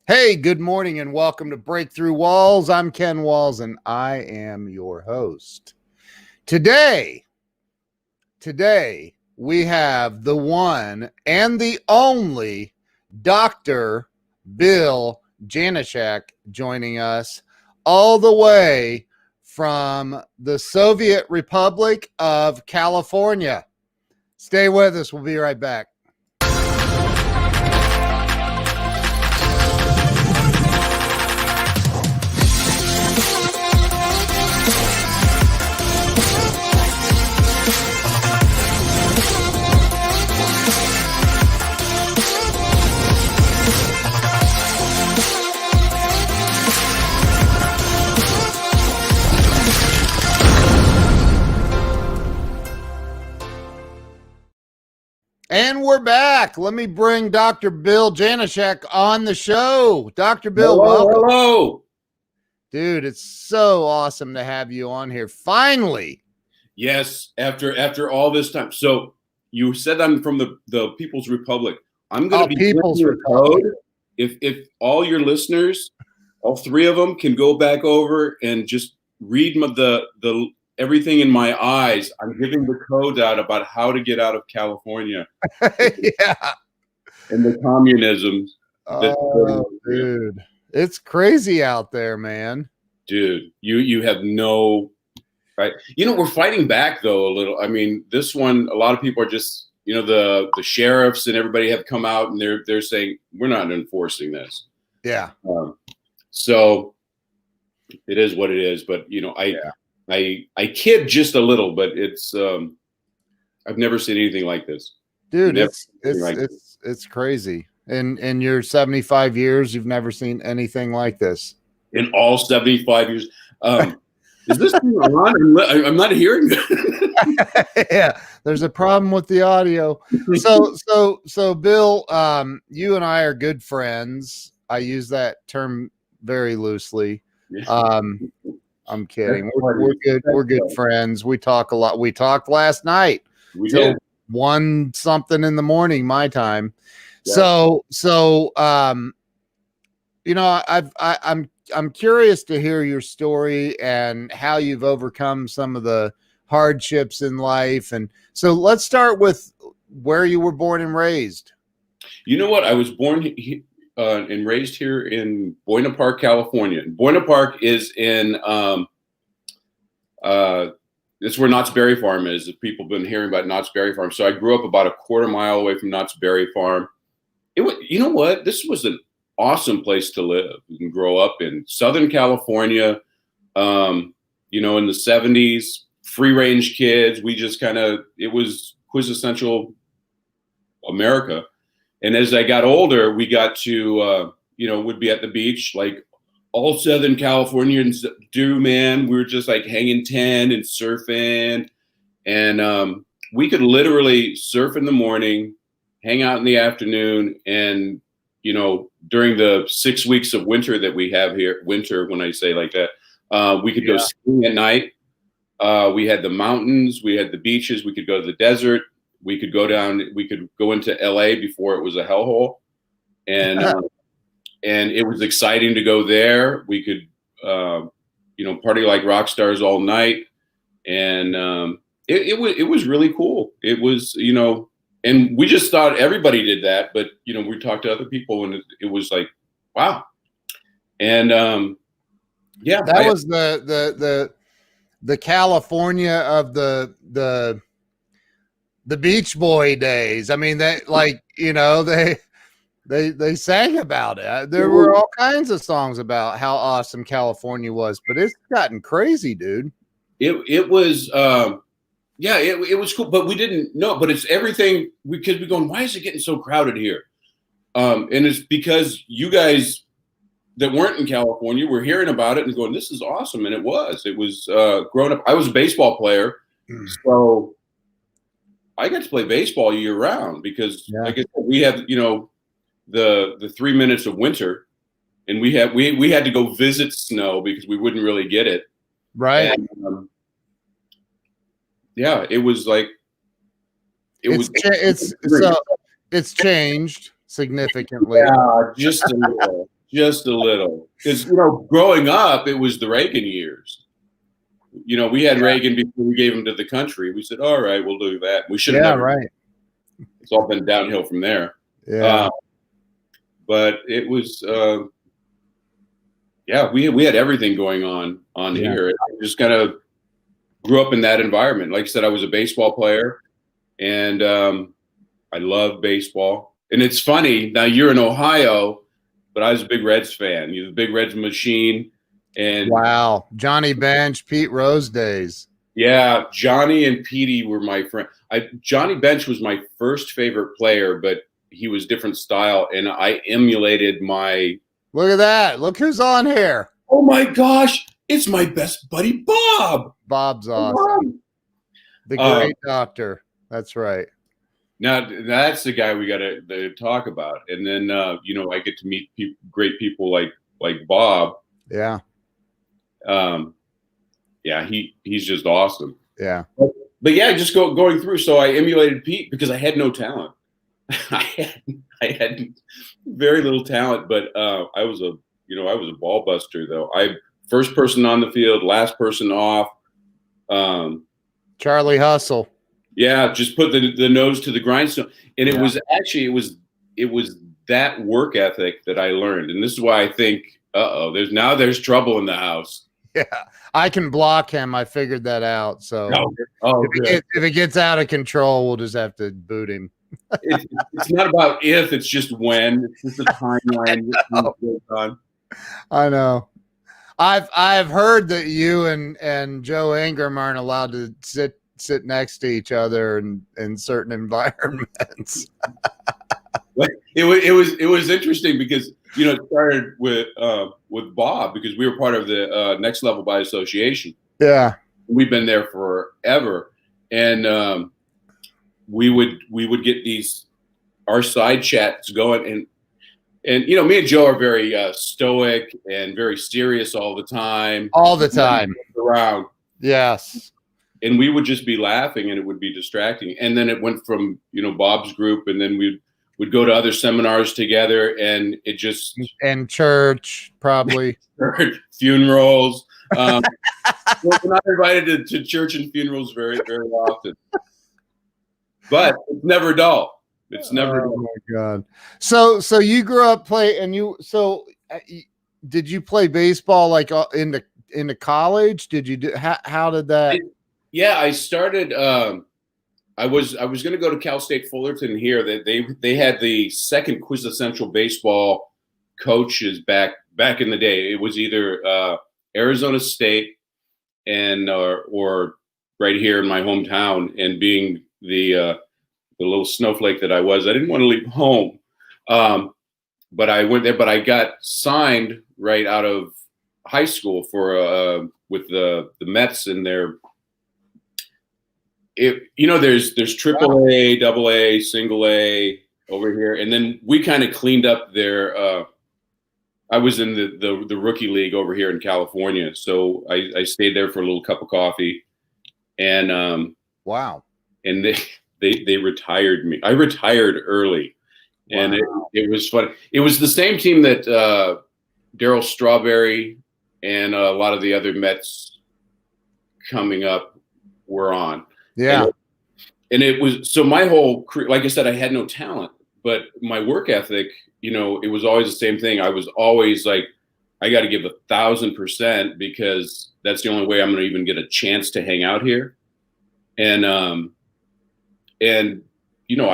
Hey, good morning and welcome to Breakthrough Walls. I'm Ken Walls and I am your host. Today we have the one and the only Dr. Bill Janeshak joining us all the way from the Soviet Republic of California. Stay with us. We'll be right back. And we're back. Let me bring Dr. Bill Janeshak on the show. Dr. Bill, welcome. Hello. Dude, it's so awesome to have you on here. Finally. Yes, after all this time. So you said I'm from the People's Republic. I'm going to be People's your Republic. code. If all your listeners, all three of them, can go back over and just read the everything in my eyes. I'm giving the code out about how to get out of California. Yeah. And the communism. Oh, dude. It's crazy out there, man. Dude, you have no right. We're fighting back though a little. I mean, this one, a lot of people are just, the sheriffs and everybody have come out and they're saying we're not enforcing this. Yeah. So it is what it is. But I kid just a little, but it's I've never seen anything like this. Dude, it's crazy. In your 75 years, you've never seen anything like this. In all 75 years. Is this thing on? I'm not hearing it. Yeah, there's a problem with the audio. So Bill, you and I are good friends. I use that term very loosely. I'm kidding. We're good. We're good friends. We talk a lot. We talked last night till 1 something in the morning, my time. Yeah. So I'm curious to hear your story and how you've overcome some of the hardships in life. And so let's start with where you were born and raised. You know what? I was born and raised here in Buena Park, California. Buena Park is in this is where Knott's Berry Farm is. If people have been hearing about Knott's Berry Farm. So I grew up about a quarter mile away from Knott's Berry Farm. You know what? This was an awesome place to live. You can grow up in Southern California, in the 70s, free range kids. We just it was quintessential America. And as I got older, we got to, would be at the beach like all Southern Californians do, man. We were just like hanging 10 and surfing. And we could literally surf in the morning, hang out in the afternoon, and during the 6 weeks of winter that we have here, winter, when I say like that, we could go skiing at night. We had the mountains, we had the beaches, we could go to the desert, we could go into LA before it was a hellhole. And, and it was exciting to go there. We could, party like rock stars all night. And it was really cool. It was, and we just thought everybody did that, but we talked to other people, and it was like, wow. And that was the California of the Beach Boy days. I mean, they they sang about it. There were all kinds of songs about how awesome California was, but it's gotten crazy, dude. It was. It was cool, but we didn't know. But it's everything because we're going, why is it getting so crowded here? And it's because you guys that weren't in California were hearing about it and going, this is awesome. And it was growing up. I was a baseball player. So I got to play baseball year round because like I said, we had, the 3 minutes of winter, and we had to go visit snow because we wouldn't really get it. Right. And, it was like it's changed significantly. Yeah, just a little. just a little. Because, growing up, it was the Reagan years. We had Reagan before we gave him to the country. We said, all right, we'll do that. We should have never. Right. It's all been downhill from there. Yeah. But it was, we had everything going on here. I just kind of grew up in that environment. Like I said, I was a baseball player, and I love baseball. And it's funny, now you're in Ohio, but I was a big Reds fan. You're the big Reds machine. And wow, Johnny Bench, Pete Rose days. Yeah, Johnny and Petey were my friend. Johnny Bench was my first favorite player, but he was different style, and I emulated my. Look at that! Look who's on here! Oh my gosh, it's my best buddy Bob. Bob's awesome. The great doctor. That's right. Now that's the guy we got to talk about, and then I get to meet great people like Bob. Yeah. He's just awesome. Yeah. But yeah, just going through. So I emulated Pete because I had no talent. I had very little talent, but I was a ball buster though. First person on the field, last person off. Charlie Hustle. Yeah, just put the nose to the grindstone. And it was that work ethic that I learned. And this is why I think, there's trouble in the house. Yeah, I can block him. I figured that out. So if it gets out of control, we'll just have to boot him. It's not about if, it's just when. It's just a timeline. I know. I've heard that you and Joe Ingram aren't allowed to sit next to each other in certain environments. It was interesting because it started with Bob, because we were part of the Next Level by Association. Yeah, we've been there forever, and we would get our side chats going, and me and Joe are very stoic and very serious all the time. Around. Yes. And we would just be laughing, and it would be distracting. And then it went from Bob's group, and then we'd go to other seminars together, and it just and church probably funerals. We're not invited to church and funerals very, very often, but it's never dull. It's never. Oh my God! So you grew up did you play baseball like into college? Did you do? How did that? Yeah, I started. I was going to go to Cal State Fullerton here. They had the second quintessential baseball coaches back in the day. It was either Arizona State or right here in my hometown. And being the little snowflake that I was, I didn't want to leave home. But I went there. But I got signed right out of high school with the Mets and their. There's triple A, double A, single A over here, and then we kind of cleaned up their. I was in the rookie league over here in California, so I stayed there for a little cup of coffee, and wow, and they retired me. I retired early, and it was fun. It was the same team that Darryl Strawberry and a lot of the other Mets coming up were on. Yeah. And it was, so my whole career, like I said, I had no talent, but my work ethic, it was always the same thing. I was always like, I got to give 1,000% because that's the only way I'm going to even get a chance to hang out here. And I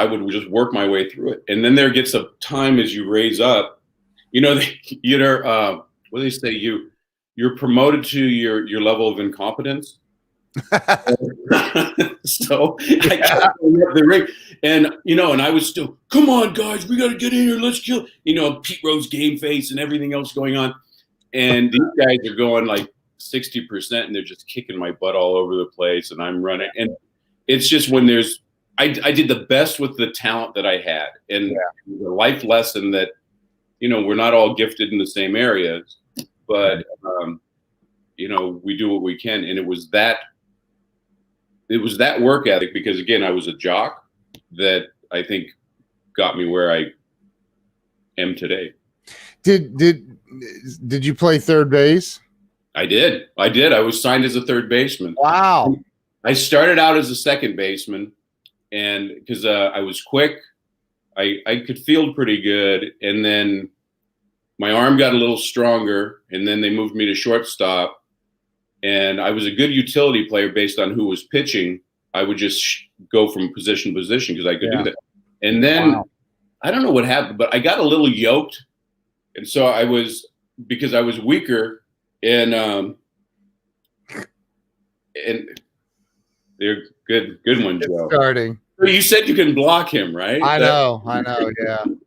would just work my way through it. And then there gets a time as you raise up, what do they say? You're promoted to your level of incompetence. So I kept going up the ring, and I was still, come on guys, we got to get in here, let's kill, Pete Rose game face and everything else going on, and these guys are going like 60%, and they're just kicking my butt all over the place, and I'm running, and it's just when I did the best with the talent that I had, and the life lesson that we're not all gifted in the same areas, but we do what we can, and it was that work ethic, because again, I was a jock, that I think got me where I am today. Did you play third base? I did. I was signed as a third baseman. Wow. I started out as a second baseman, and because I was quick, I could field pretty good, and then my arm got a little stronger, and then they moved me to shortstop, and I was a good utility player based on who was pitching. I would just go from position to position because I could do that. And then I don't know what happened, but I got a little yoked, and so because I was weaker, and they're good one, Joe. Starting. You said you can block him, right? I know.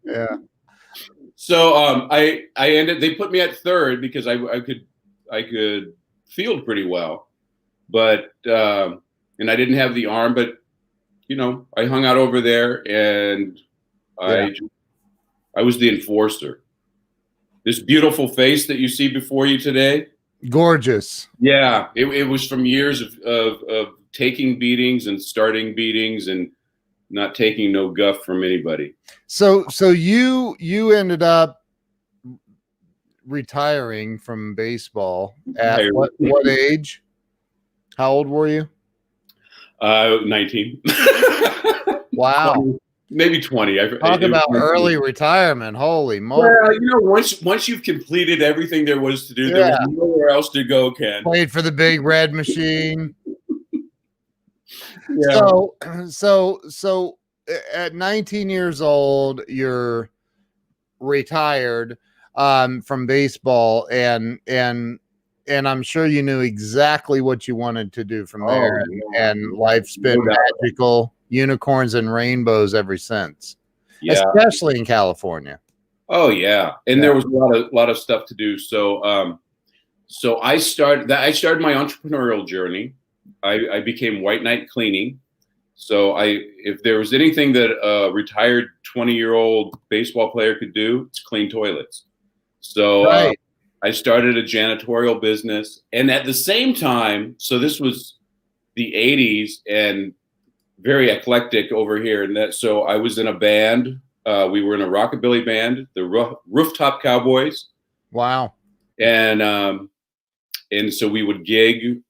Yeah. So they put me at third because I could field pretty well, but and I didn't have the arm, but I hung out over there, and I was the enforcer. This beautiful face that you see before you today, gorgeous. Yeah, it was from years of taking beatings and starting beatings and not taking no guff from anybody. So you ended up retiring from baseball at what age? How old were you? 19. Wow. Maybe 20. Talk about early retirement. Holy moly. Well, once you've completed everything there was to do, there was nowhere else to go, Ken. Played for the big red machine. Yeah. So at 19 years old, you're retired from baseball, and I'm sure you knew exactly what you wanted to do from there, and life's been magical, unicorns and rainbows ever since. Especially in California. Oh yeah, and there was a lot of stuff to do. So I started my entrepreneurial journey. I became white knight cleaning. So if there was anything that a retired 20-year-old baseball player could do, it's clean toilets. So I started a janitorial business, and at the same time, so this was the 80s and very eclectic over here. And so I was in a band. We were in a rockabilly band, the Rooftop Cowboys. Wow. And so we would gig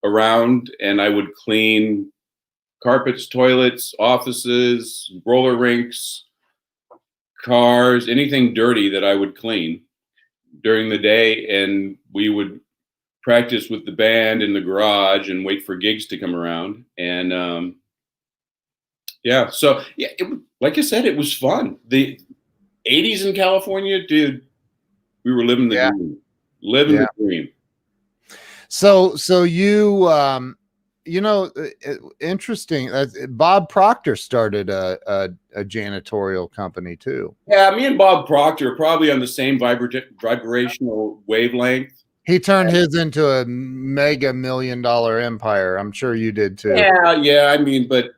around, and I would clean carpets, toilets, offices, roller rinks, cars, anything dirty that I would clean during the day. And we would practice with the band in the garage and wait for gigs to come around. And like I said, it was fun. The 80s in California, dude, we were living the dream. The dream. So you interesting. Bob Proctor started a janitorial company too. Yeah, me and Bob Proctor are probably on the same vibrational wavelength. He turned his into a mega $1 million empire. I'm sure you did too. Yeah. I mean, but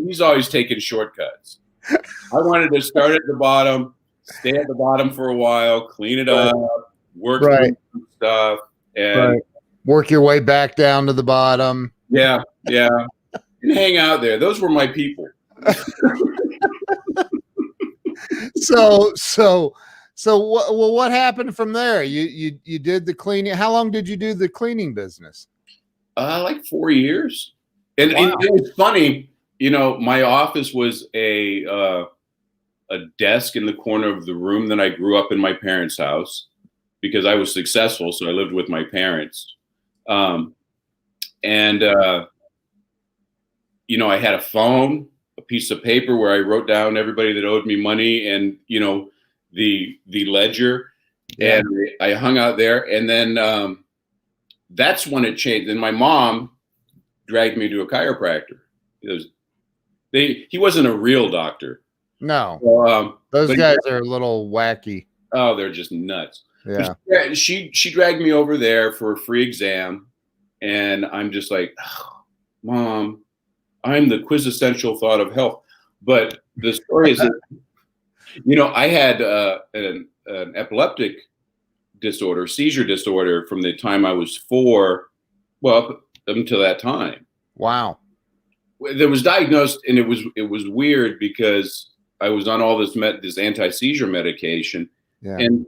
he's always taking shortcuts. I wanted to start at the bottom, stay at the bottom for a while, clean it up, work through stuff, and work your way back down to the bottom. Yeah, and hang out there. Those were my people. So what happened from there? You did the cleaning. How long did you do the cleaning business? Like 4 years. And it was funny, my office was a desk in the corner of the room that I grew up in my parents' house because I was successful, so I lived with my parents. I had a phone, a piece of paper where I wrote down everybody that owed me money, and the ledger, and I hung out there. And then that's when it changed. And my mom dragged me to a chiropractor. He wasn't a real doctor. No, so, those guys are a little wacky. Oh, they're just nuts. Yeah. She dragged me over there for a free exam, and I'm just like, oh, Mom, I'm the quintessential thought of health. But the story is that, I had an epileptic disorder, seizure disorder, from the time I was 4, up until that time. Wow. That was diagnosed, and it was weird because I was on all this anti-seizure medication, Yeah. and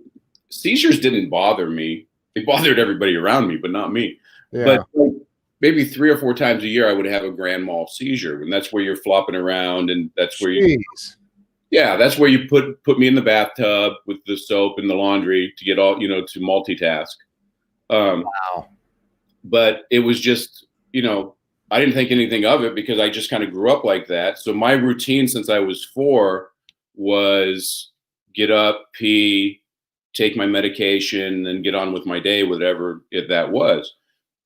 seizures didn't bother me. They bothered everybody around me, but not me. Yeah. But like, maybe 3 or 4 times a year, I would have a grand mal seizure, and that's where you're flopping around, and that's where that's where you put me in the bathtub with the soap and the laundry to get all, to multitask. Wow. But it was just, I didn't think anything of it because I just kind of grew up like that. So my routine since I was 4 was get up, pee, take my medication, and get on with my day, whatever that was.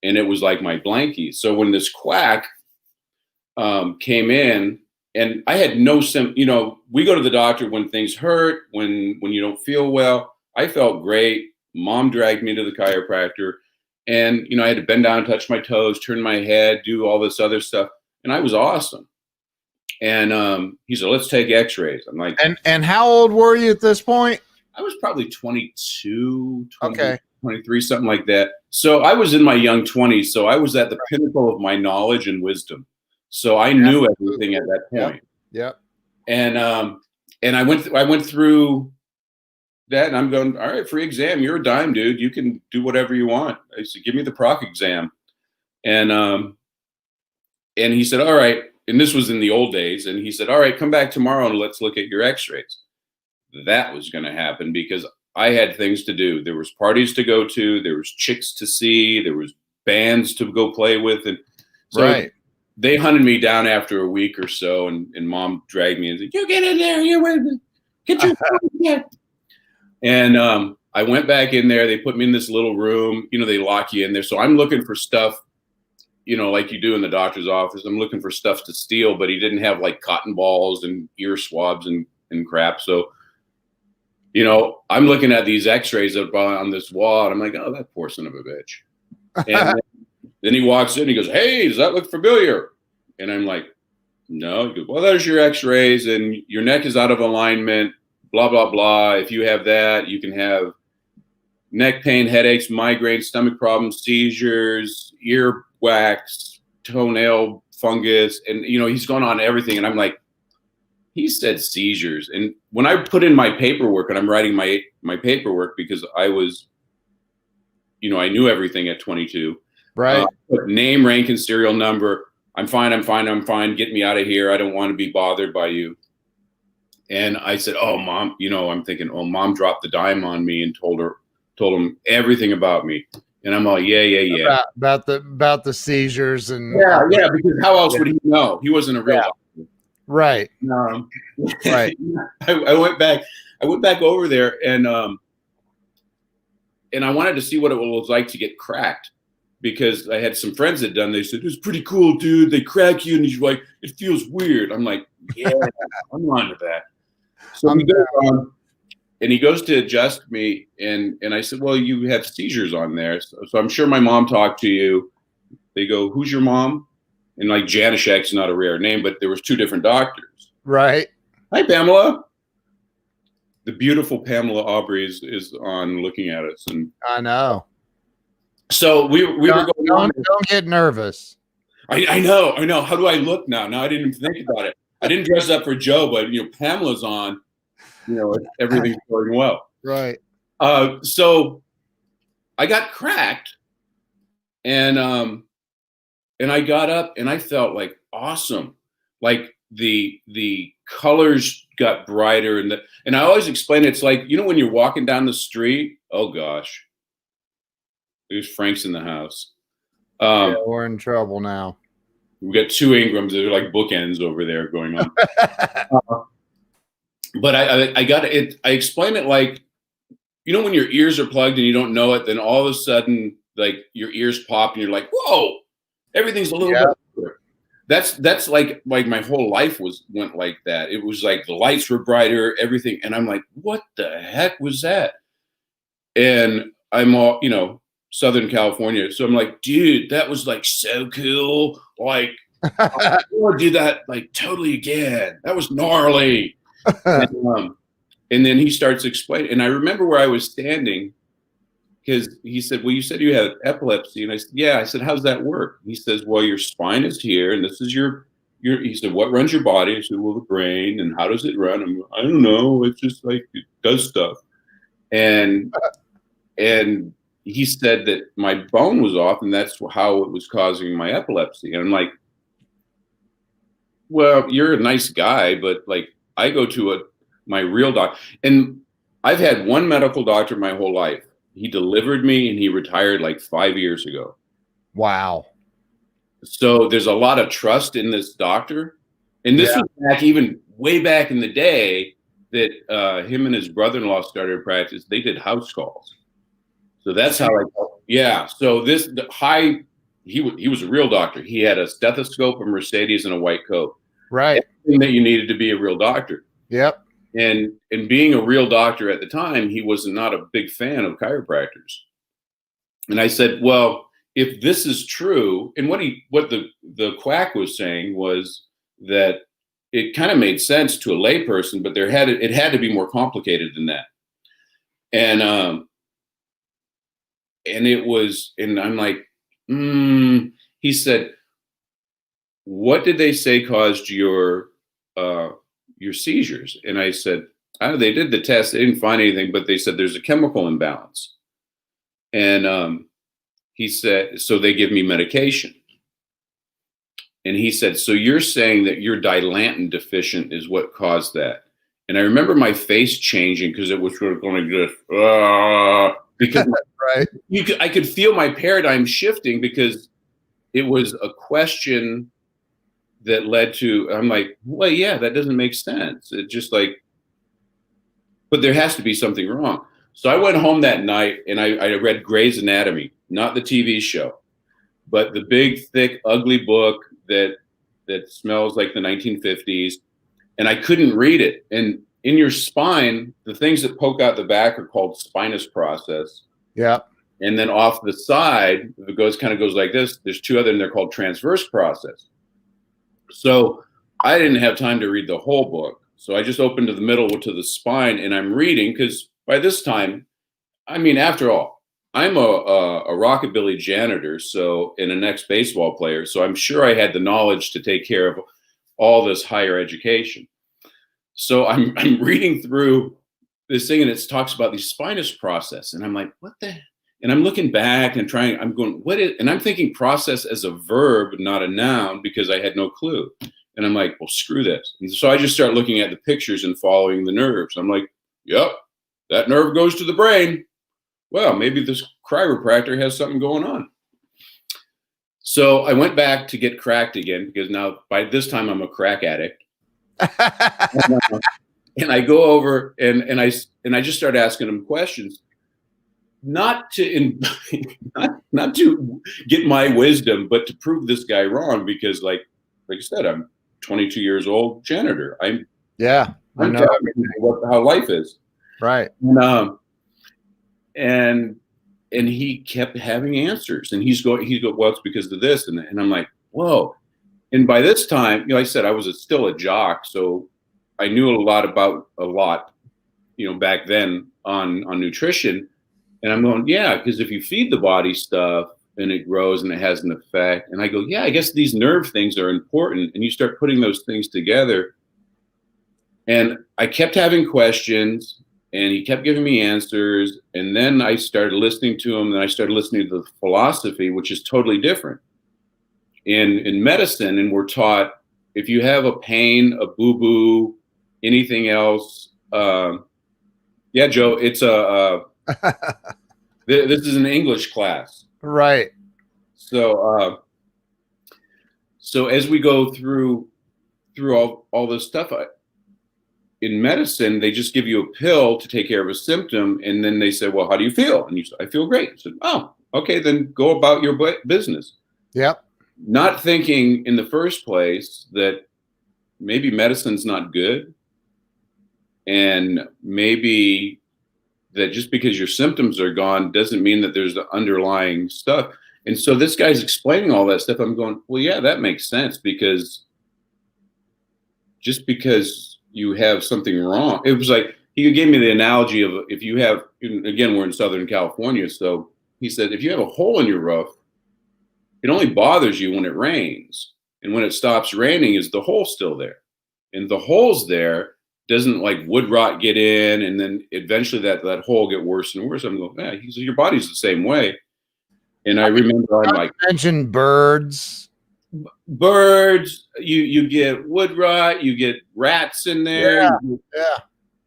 And it was like my blankie. So when this quack came in, and I had no we go to the doctor when things hurt, when you don't feel well. I felt great. Mom dragged me to the chiropractor, and I had to bend down, touch my toes, turn my head, do all this other stuff, and I was awesome. And he said, "Let's take X-rays." I'm like, and how old were you at this point? I was probably 22, 20, Okay. 23, something like that. So I was in my young 20s. So I was at the pinnacle of my knowledge and wisdom. So I knew everything at that point. Yep. And I went through that, and I'm going, all right, free exam. You're a dime, dude. You can do whatever you want. I said, give me the proc exam. And he said, all right. And this was in the old days. And he said, all right, come back tomorrow and let's look at your x-rays. That was going to happen because I had things to do. There was parties to go to. There was chicks to see. There was bands to go play with. And so they hunted me down after a week or so. And Mom dragged me and said, you get in there. Get your phone. And I went back in there. They put me in this little room. They lock you in there. So I'm looking for stuff, like you do in the doctor's office. I'm looking for stuff to steal, but he didn't have like cotton balls and ear swabs and crap. So, I'm looking at these x-rays up on this wall, and I'm like, oh, that poor son of a bitch. And then he walks in, he goes, hey, does that look familiar? And I'm like, no. He goes, well, there's your x-rays, and your neck is out of alignment, blah, blah, blah. If you have that, you can have neck pain, headaches, migraines, stomach problems, seizures, ear wax, toenail fungus. And, he's gone on everything. And I'm like, he said seizures. And when I put in my paperwork, and I'm writing my paperwork because I was, I knew everything at 22. Right. Name, rank, and serial number. I'm fine. Get me out of here. I don't want to be bothered by you. And I said, oh, Mom, I'm thinking, oh, Mom dropped the dime on me and told him everything about me. And I'm all, yeah. About the seizures and because how else would he know? He wasn't a real doctor. Right. Right. I went back over there, and I wanted to see what it was like to get cracked, because I had some friends that done. They said, it's pretty cool, dude. They crack you, and you're like, it feels weird. I'm like, yeah, I'm on to that. So he goes on, and he goes to adjust me, and I said, well, you have seizures on there. So I'm sure my mom talked to you. They go, who's your mom? And like Janeshak's not a rare name, but there was 2 different doctors. Right. Hi, Pamela. The beautiful Pamela Aubrey is on looking at us. And I know. So we were going on. Don't get nervous. I know. How do I look now? Now I didn't even think about it. I didn't dress up for Joe, but Pamela's on. Everything's going well. Right. So I got cracked, and I got up, and I felt like awesome. Like the colors got brighter, and I always explain it's like, when you're walking down the street, oh gosh, there's Frank's in the house. We're in trouble now. We got 2 Ingrams that are like bookends over there going on. But I got it. I explain it like, when your ears are plugged and you don't know it, then all of a sudden, like your ears pop and you're like, whoa, everything's a little bit better. That's like my whole life went like that. It was like the lights were brighter, everything. And I'm like, what the heck was that? And I'm all, Southern California. So I'm like, dude, that was like so cool. Like, I want to do that like totally again. That was gnarly. And then he starts explaining. And I remember where I was standing, because he said, well, you said you had epilepsy. And I said, yeah. I said, how's that work? He says, well, your spine is here, and this is your he said, what runs your body? I said, well, the brain. And how does it run? I don't know. It's just like, it does stuff. And he said that my bone was off, and that's how it was causing my epilepsy. And I'm like, well, you're a nice guy, but like, I go to my real doctor, and I've had one medical doctor my whole life. He delivered me, and he retired like 5 years ago. Wow. So there's a lot of trust in this doctor. And this was back, even way back in the day, that him and his brother-in-law started a practice. They did house calls. So that's how so he was a real doctor. He had a stethoscope, a Mercedes, and a white coat. Right. Everything that you needed to be a real doctor. Yep. And being a real doctor at the time, he was not a big fan of chiropractors. And I said, well, if this is true, and what the quack was saying was that it kind of made sense to a layperson, but it had to be more complicated than that. And it was, and I'm like, he said, what did they say caused your seizures? And I said, they did the test. They didn't find anything, but they said there's a chemical imbalance. And he said, so they give me medication. And he said, so you're saying that you're dilantin deficient is what caused that? And I remember my face changing because it was sort of going to just, because right. I could feel my paradigm shifting, because it was a question that led to, I'm like, well, yeah, that doesn't make sense. It just like, but there has to be something wrong. So I went home that night and I read Grey's Anatomy, not the TV show, but the big, thick, ugly book that smells like the 1950s. And I couldn't read it. And in your spine, the things that poke out the back are called spinous process. Yeah. And then off the side, if it kind of goes like this, there's two other, and they're called transverse process. So I didn't have time to read the whole book. So I just opened to the middle to the spine, and I'm reading, because by this time, I mean, after all, I'm a rockabilly janitor, and an ex-baseball player. So I'm sure I had the knowledge to take care of all this higher education. So I'm reading through this thing, and it talks about the spinous process. And I'm like, what the? And I'm looking back and I'm going, what is, and I'm thinking process as a verb, not a noun, because I had no clue. And I'm like, well, screw this. And so I just start looking at the pictures and following the nerves. I'm like, yep, that nerve goes to the brain. Well, maybe this chiropractor has something going on. So I went back to get cracked again, because now by this time I'm a crack addict. And I go over and I just start asking him questions, not to get my wisdom, but to prove this guy wrong, because like I said, I'm 22 years old janitor. I know how life is. Right. And he kept having answers, and he's going, well, it's because of this. And I'm like, whoa. And by this time, like I said, I was still a jock. So I knew a lot, back then on nutrition. And I'm going, yeah, because if you feed the body stuff and it grows and it has an effect. And I go, yeah, I guess these nerve things are important. And you start putting those things together. And I kept having questions, and he kept giving me answers. And then I started listening to him, and I started listening to the philosophy, which is totally different. In medicine, and we're taught, if you have a pain, a boo-boo, anything else, Joe, it's this is an English class. Right. So as we go through all this stuff, in medicine, they just give you a pill to take care of a symptom, and then they say, well, how do you feel? And you say, I feel great. I said, oh, okay, then go about your business. Yep. Not thinking in the first place that maybe medicine's not good, and maybe that just because your symptoms are gone doesn't mean that there's the underlying stuff. And so this guy's explaining all that stuff. I'm going, well, yeah, that makes sense, because just because you have something wrong, it was like, he gave me the analogy of, if you have, again, we're in Southern California. So he said, if you have a hole in your roof, it only bothers you when it rains. And when it stops raining, is the hole still there? And the hole's there, doesn't like wood rot get in, and then eventually that hole get worse and worse. I'm going, yeah, he said, your body's the same way. And I remember I'm like, mentioned birds. You get wood rot, you get rats in there. Yeah.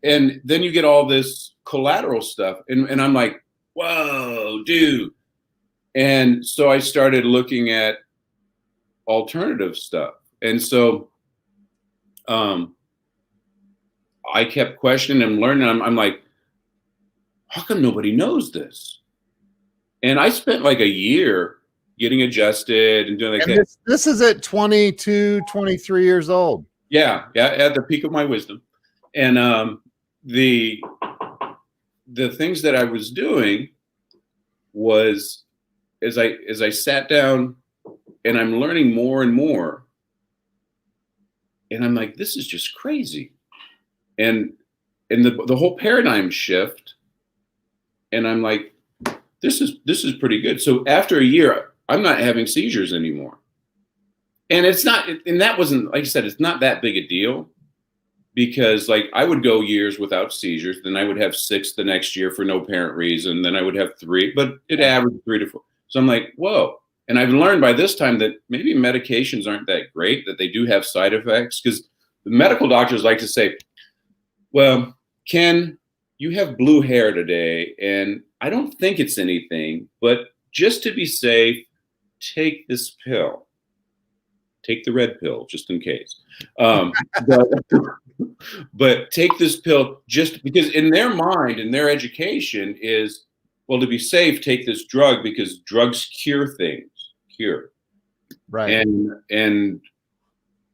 And then you get all this collateral stuff. And I'm like, whoa, dude. And so I started looking at alternative stuff. And so I kept questioning and learning. I'm like, how come nobody knows this? And I spent like a year getting adjusted and doing like that. This is at 22, 23 years old. Yeah, at the peak of my wisdom. And the things that I was doing was as I sat down and I'm learning more and more, and I'm like, this is just crazy. And the whole paradigm shift, and I'm like, this is pretty good. So after a year, I'm not having seizures anymore. And it's not, and that wasn't, like I said, it's not that big a deal, because like I would go years without seizures, then I would have 6 the next year for no apparent reason, then I would have 3, but it averaged 3 to 4. So I'm like, whoa. And I've learned by this time that maybe medications aren't that great, that they do have side effects, because the medical doctors like to say, well, Ken, you have blue hair today, and I don't think it's anything, but just to be safe, take this pill. Take the red pill, just in case. But take this pill just because in their mind, in their education is, well, to be safe, take this drug because drugs cure things. Right. And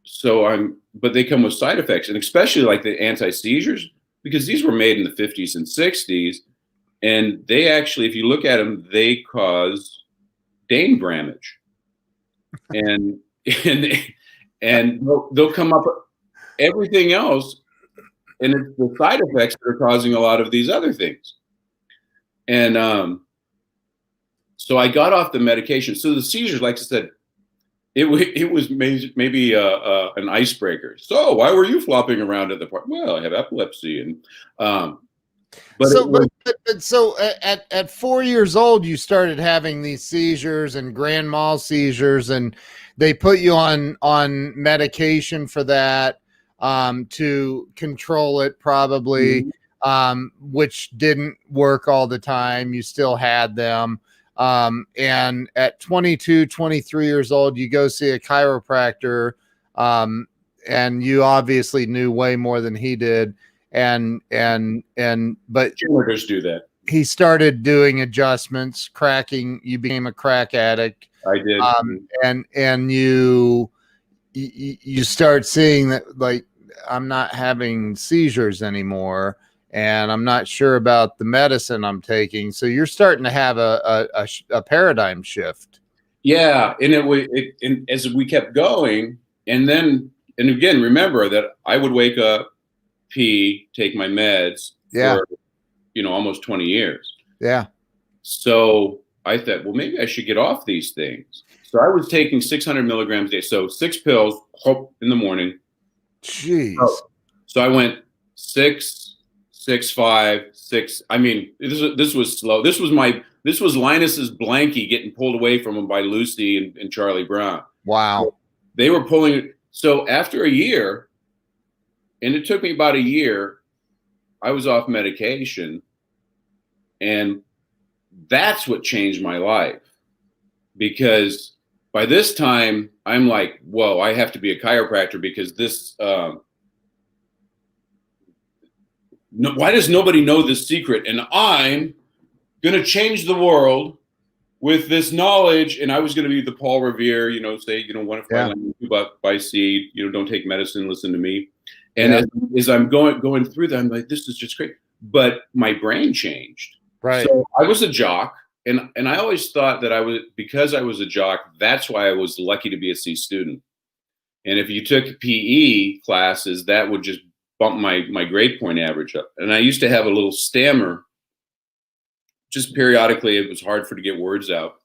so but they come with side effects, and especially like the anti-seizures, because these were made in the 50s and 60s. And they actually, if you look at them, they cause Dane Bramage. And they'll come up with everything else, and it's the side effects that are causing a lot of these other things. And so I got off the medication. So the seizures, like I said, it was maybe an icebreaker. So why were you flopping around at the park? Well, I have epilepsy, and so at 4 years old, you started having these seizures and grand mal seizures, and they put you on medication for that to control it, probably, which didn't work all the time. You still had them. And at 22, 23 years old, you go see a chiropractor, and you obviously knew way more than he did. But chiropractors do that. He started doing adjustments, cracking. You became a crack addict. I did. And you start seeing that, like, I'm not having seizures anymore, and I'm not sure about the medicine I'm taking. So you're starting to have a paradigm shift. Yeah, and as we kept going, and again, remember that I would wake up, pee, take my meds for almost 20 years. Yeah. So I thought, well, maybe I should get off these things. So I was taking 600 milligrams a day, so 6 pills in the morning. Jeez. So I went 6, 6, 5, 6. I mean, this was slow. This was Linus's blankie getting pulled away from him by Lucy and Charlie Brown. Wow. So they were pulling it. So after a year, and it took me about a year, I was off medication, and that's what changed my life, because by this time I'm like, whoa, I have to be a chiropractor, because this why does nobody know this secret? And I'm gonna change the world with this knowledge. And I was gonna be the Paul Revere, say, one if by land, 2 by seed, don't take medicine, listen to me. And as I'm going through that, I'm like, this is just great. But my brain changed. Right. So I was a jock, and I always thought that because I was a jock, that's why I was lucky to be a C student. And if you took PE classes, that would just bump my grade point average up. And I used to have a little stammer. Just periodically, it was hard to get words out.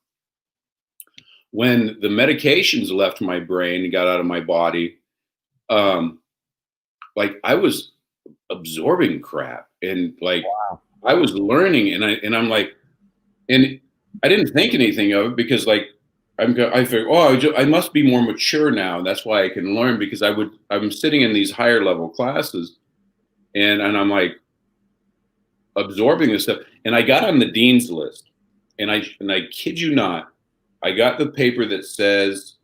when the medications left my brain and got out of my body, like I was absorbing crap, and like I was learning, and I'm like, and I didn't think anything of it because like I figured, I must be more mature now, and that's why I can learn, because I'm sitting in these higher level classes, and I'm like absorbing this stuff, and I got on the dean's list, and I kid you not, I got the paper that says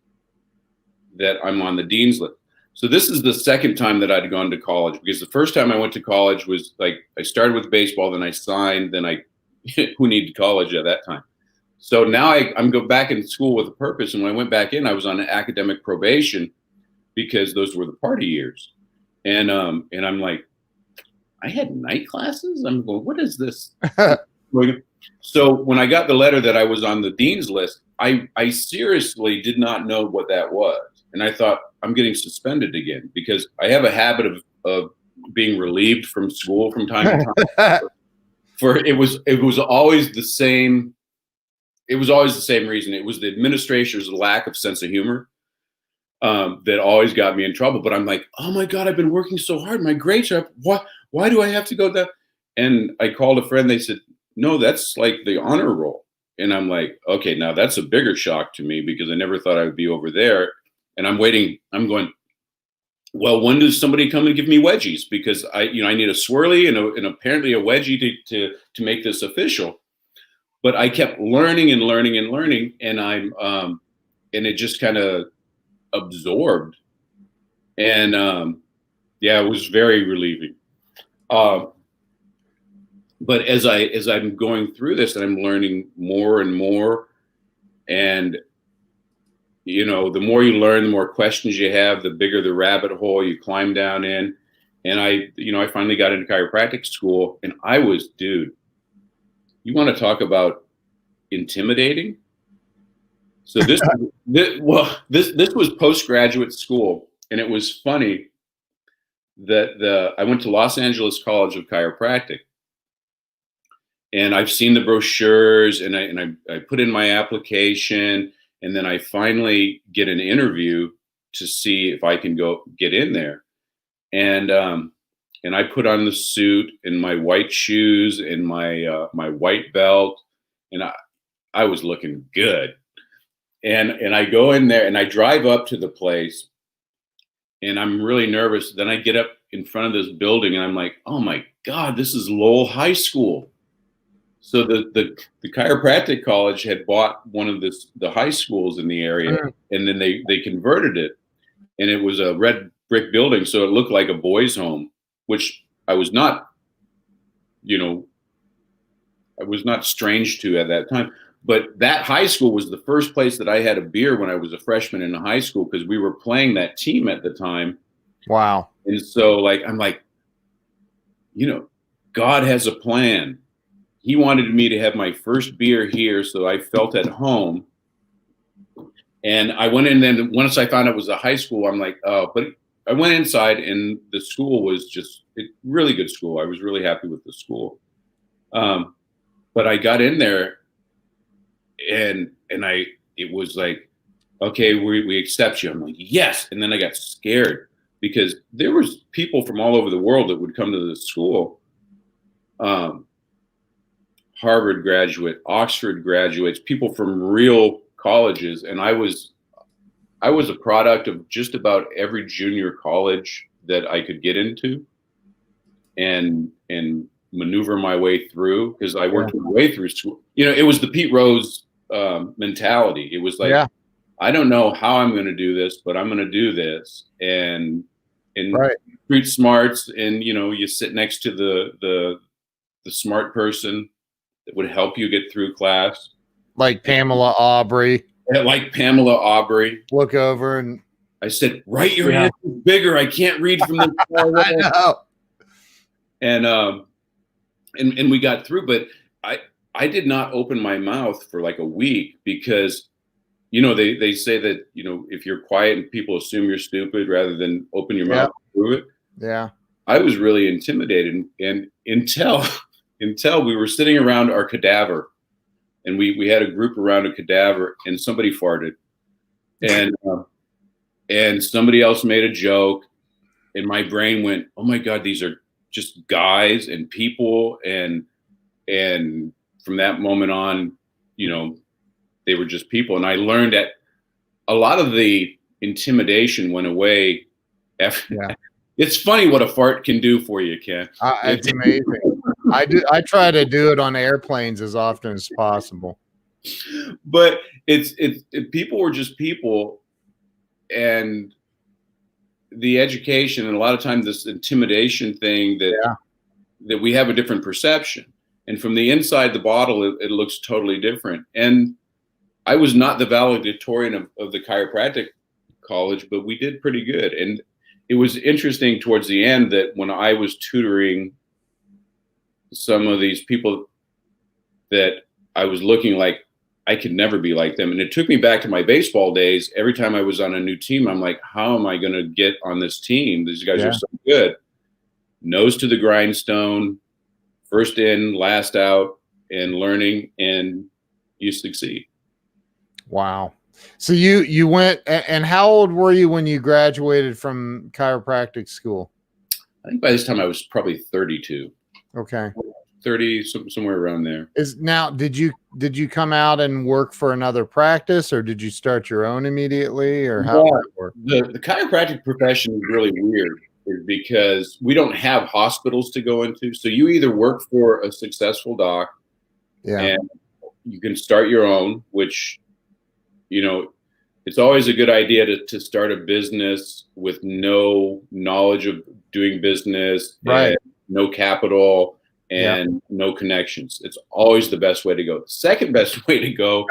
that I'm on the dean's list. So this is the second time that I'd gone to college, because the first time I went to college was like I started with baseball, then I signed, then I who needed college at that time. So now I'm go back in school with a purpose, and when I went back in, I was on an academic probation because those were the party years, and I'm like, I had night classes. I'm going, what is this? So when I got the letter that I was on the dean's list, I seriously did not know what that was. And I thought, I'm getting suspended again, because I have a habit of being relieved from school from time to time. It was always the same. It was always the same reason. It was the administrator's lack of sense of humor that always got me in trouble. But I'm like, oh my God, I've been working so hard. My grades are up. Why do I have to go that? And I called a friend. They said, no, that's like the honor roll. And I'm like, okay, now that's a bigger shock to me, because I never thought I would be over there. And I'm waiting. I'm going, well, when does somebody come and give me wedgies? Because I need a swirly and apparently a wedgie to make this official. But I kept learning and learning and learning, and and it just kind of absorbed. And it was very relieving. But as I'm going through this, and I'm learning more and more, and the more you learn, the more questions you have, the bigger the rabbit hole you climb down in. And I finally got into chiropractic school, and I was, dude, you want to talk about intimidating? So this was postgraduate school, and it was funny that I went to Los Angeles College of Chiropractic, and I've seen the brochures, and I put in my application, and then I finally get an interview to see if I can go get in there. And I put on the suit and my white shoes and my white belt, and I was looking good. And I go in there and I drive up to the place, and I'm really nervous. Then I get up in front of this building, and I'm like, oh my God, this is Lowell High School. So the chiropractic college had bought one of the high schools in the area, and then they converted it, and it was a red brick building, so it looked like a boys' home, which I was not, I was not strange to at that time. But that high school was the first place that I had a beer when I was a freshman in high school, because we were playing that team at the time. Wow. And so like I'm like, God has a plan. He wanted me to have my first beer here, so I felt at home. And I went in, and once I found it was a high school, I'm like, oh, but I went inside, and the school was just a really good school. I was really happy with the school. But I got in there, and it was like, okay, we accept you. I'm like, yes. And then I got scared, because there was people from all over the world that would come to the school. Harvard graduate, Oxford graduates, people from real colleges. And I was a product of just about every junior college that I could get into and maneuver my way through, because I worked my way through school. It was the Pete Rose mentality. It was like, I don't know how I'm going to do this, but I'm going to do this. And street smarts, and you sit next to the smart person that would help you get through class, like Pamela Aubrey. Look over, and I said, write your hand bigger. I can't read from the far away. I know. And we got through, but I did not open my mouth for like a week, because they say that if you're quiet and people assume you're stupid, rather than open your mouth through it. Yeah. I was really intimidated, and until we were sitting around our cadaver, and we had a group around a cadaver, and somebody farted, and somebody else made a joke, and my brain went, oh my God, these are just guys and people, and from that moment on, they were just people. And I learned that a lot of the intimidation went away after. Yeah. It's funny what a fart can do for you, Ken. It's amazing. I try to do it on airplanes as often as possible. But people were just people, and the education, and a lot of times this intimidation thing that we have a different perception, and from the inside the bottle, it looks totally different. And I was not the valedictorian of the chiropractic college, but we did pretty good. And it was interesting towards the end that when I was tutoring some of these people, that I was looking like I could never be like them. And it took me back to my baseball days. Every time I was on a new team, I'm like, how am I going to get on this team? These guys are so good. Nose to the grindstone, first in, last out, and learning, and you succeed. Wow. So you went, and how old were you when you graduated from chiropractic school? I think by this time I was probably 32. Okay. 30, somewhere around there. Did you come out and work for another practice, or did you start your own immediately, or how did that work? The chiropractic profession is really weird because we don't have hospitals to go into. So you either work for a successful doc, and you can start your own, which, it's always a good idea to start a business with no knowledge of doing business, right? No capital, and no connections. It's always the best way to go. The second best way to go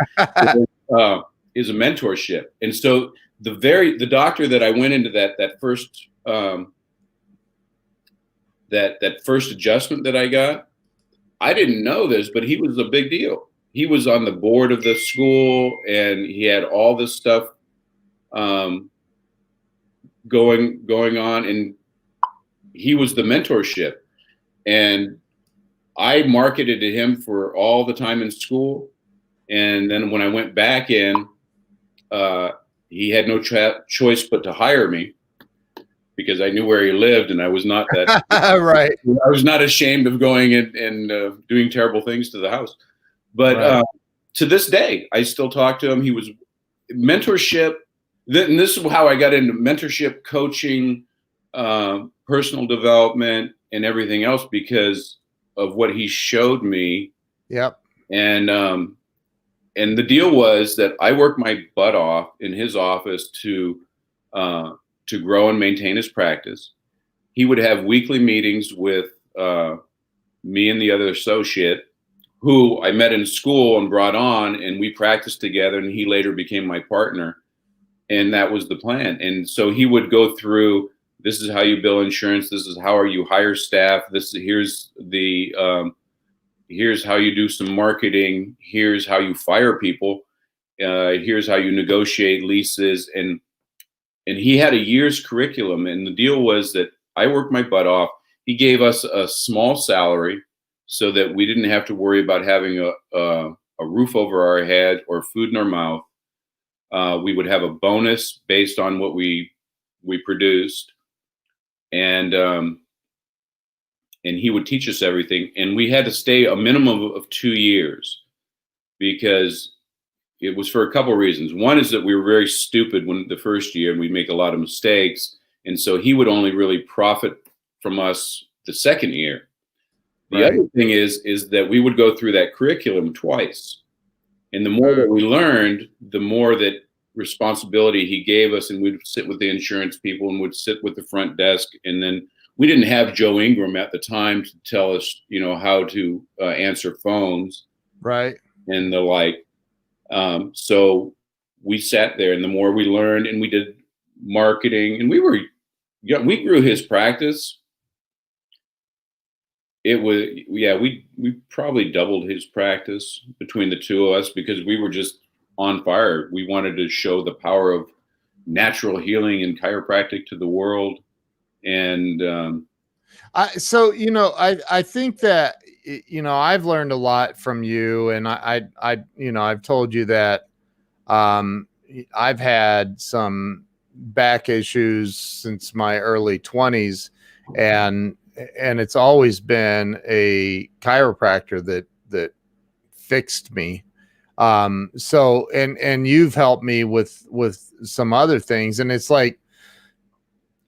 is a mentorship. And so the doctor that I went into that first that first adjustment that I got, I didn't know this, but he was a big deal. He was on the board of the school, and he had all this stuff going on, and he was the mentorship. And I marketed to him for all the time in school. And then when I went back in, he had no choice but to hire me, because I knew where he lived, and I was not that right. I was not ashamed of going and doing terrible things to the house. But to this day, I still talk to him. He was mentorship. And this is how I got into mentorship, coaching, personal development, and everything else, because of what he showed me. Yep. And the deal was that I worked my butt off in his office to grow and maintain his practice. He would have weekly meetings with me and the other associate, who I met in school and brought on, and we practiced together, and he later became my partner. And that was the plan. And so he would go through, this is how you bill insurance, this is how you hire staff, here's how you do some marketing, here's how you fire people, here's how you negotiate leases. And he had a year's curriculum. And the deal was that I worked my butt off. He gave us a small salary so that we didn't have to worry about having a roof over our head or food in our mouth. We would have a bonus based on what we produced, and he would teach us everything. And we had to stay a minimum of 2 years, because it was for a couple of reasons. One is that we were very stupid when the first year, and we'd make a lot of mistakes, and so he would only really profit from us the second year. The other thing is that we would go through that curriculum twice. And the more that we learned, the more that responsibility he gave us, and we'd sit with the insurance people and would sit with the front desk. And then we didn't have Joe Ingram at the time to tell us, how to answer phones. Right. And the like. So we sat there, and the more we learned, and we did marketing, and we grew his practice. It was, we probably doubled his practice between the two of us, because we were just on fire. We wanted to show the power of natural healing and chiropractic to the world. And I think that I've learned a lot from you, and I've told you that I've had some back issues since my early 20s, and it's always been a chiropractor that fixed me. So and you've helped me with some other things, and it's like,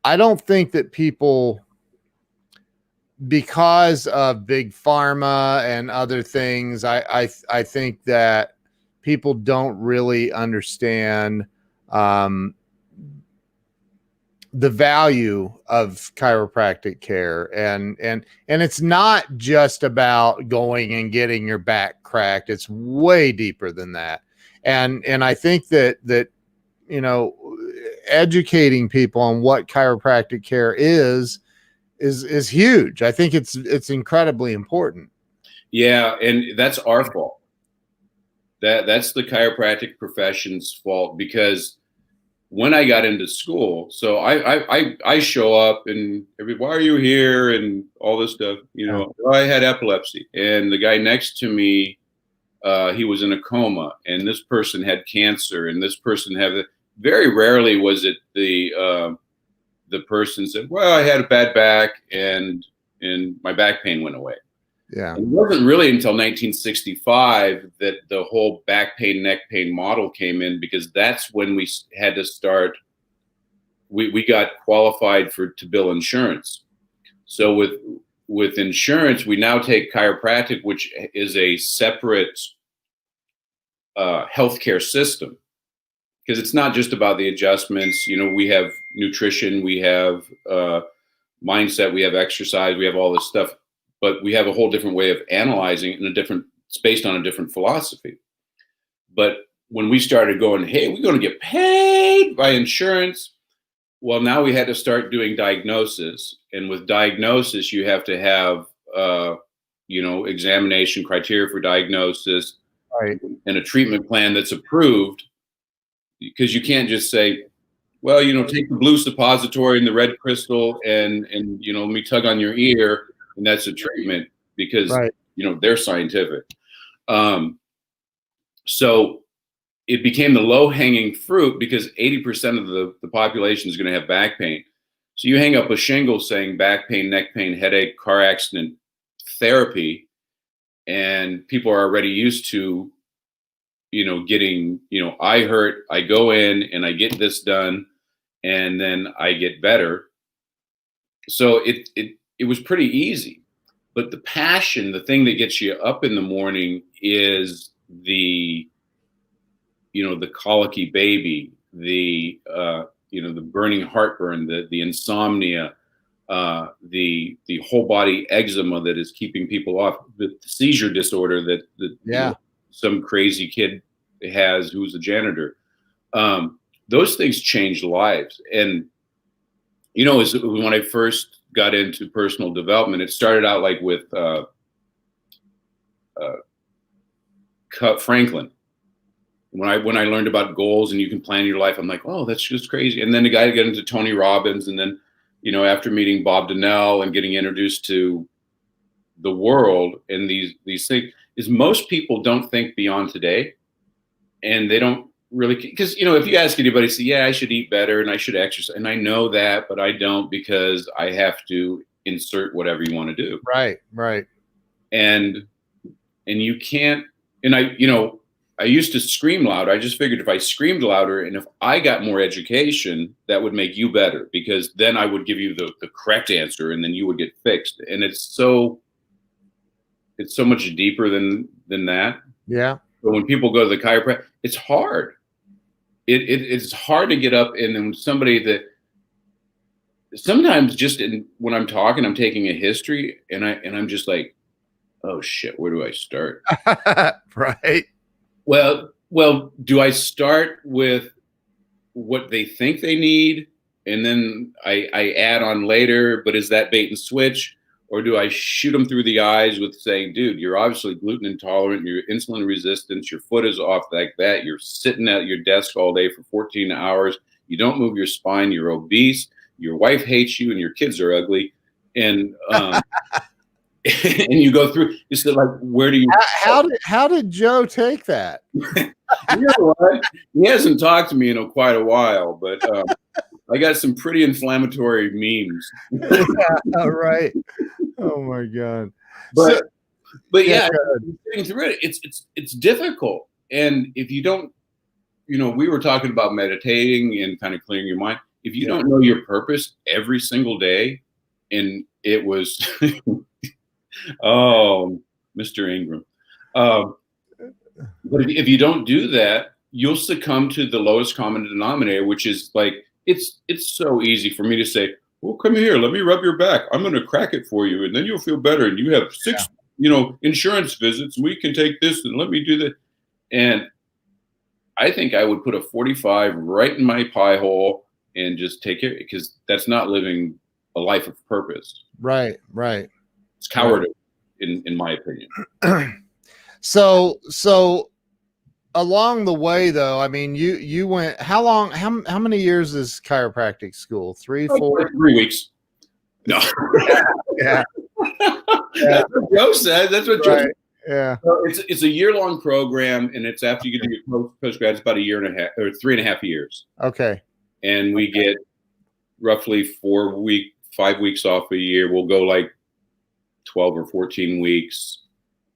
I don't think that people, because of big pharma and other things, I think that people don't really understand the value of chiropractic care, and it's not just about going and getting your back cracked. It's way deeper than that. And I think that educating people on what chiropractic care is huge. I think it's incredibly important. Yeah, and that's our fault. That's the chiropractic profession's fault, because when I got into school, so I show up and why are you here and all this stuff, I had epilepsy, and the guy next to me, he was in a coma, and this person had cancer, and this person had very rarely was it the person said, well, I had a bad back and my back pain went away. Yeah. It wasn't really until 1965 that the whole back pain, neck pain model came in, because that's when we had to start. We got qualified to bill insurance. So with insurance, we now take chiropractic, which is a separate healthcare system, because it's not just about the adjustments. We have nutrition, we have mindset, we have exercise, we have all this stuff. But we have a whole different way of analyzing it, it's based on a different philosophy. But when we started going, hey, we're going to get paid by insurance. Well, now we had to start doing diagnosis. And with diagnosis, you have to have, examination criteria for diagnosis, right, and a treatment plan that's approved. Because you can't just say, well, take the blue suppository and the red crystal and let me tug on your ear, and that's a treatment, because right, they're scientific. So it became the low-hanging fruit, because 80% of the population is going to have back pain. So you hang up a shingle saying back pain, neck pain, headache, car accident therapy, and people are already used to getting, I hurt, I go in and I get this done, and then I get better. So it was pretty easy. But the passion, the thing that gets you up in the morning, is the colicky baby, the burning heartburn, the insomnia, the whole body eczema that is keeping people off, the seizure disorder that some crazy kid has who's a janitor. Those things change lives. And when I first got into personal development, it started out like with Franklin. When I learned about goals and you can plan your life, I'm like, oh, that's just crazy. And then the guy got into Tony Robbins, and then after meeting Bob Donnell and getting introduced to the world and these things, is most people don't think beyond today, and they don't really, because if you ask anybody, say, yeah, I should eat better and I should exercise, and I know that, but I don't, because I have to insert whatever you want to do. Right. And you can't. And I used to scream loud. I just figured if I screamed louder and if I got more education, that would make you better, because then I would give you the correct answer, and then you would get fixed. And it's so much deeper than that. Yeah. But when people go to the chiropractor, it's hard. It's hard to get up, and then somebody that sometimes when I'm talking, I'm taking a history, and I'm just like, oh shit, where do I start? Right. Well, do I start with what they think they need, and then I add on later, but is that bait and switch? Or do I shoot them through the eyes with saying, dude, you're obviously gluten intolerant, you're insulin resistant, your foot is off like that, you're sitting at your desk all day for 14 hours, you don't move your spine, you're obese, your wife hates you, and your kids are ugly. And and you go through. It's like, where do you? How did Joe take that? You know what? He hasn't talked to me in quite a while, but I got some pretty inflammatory memes. Yeah, right. Oh my God. But Yeah, getting through it, it's difficult. And if you don't, we were talking about meditating and kind of clearing your mind. If you don't know your purpose every single day, and it was, oh, Mr. Ingram. But if you don't do that, you'll succumb to the lowest common denominator, which is like, it's so easy for me to say, well, come here, let me rub your back. I'm going to crack it for you, and then you'll feel better. And you have 6, insurance visits. We can take this and let me do that. And I think I would put a 45 right in my pie hole and just take it, because that's not living a life of purpose. Right. It's cowardice, in my opinion. So along the way, though, I mean, you went, how many years is chiropractic school? 3, 4? 3 weeks. No. Yeah. That's what Joe said. That's what Joe said. Yeah. So it's a year-long program, and it's after you get your postgrad, it's about a year and a half or 3.5 years. Okay. And we get roughly 5 weeks off a year. We'll go like 12 or 14 weeks.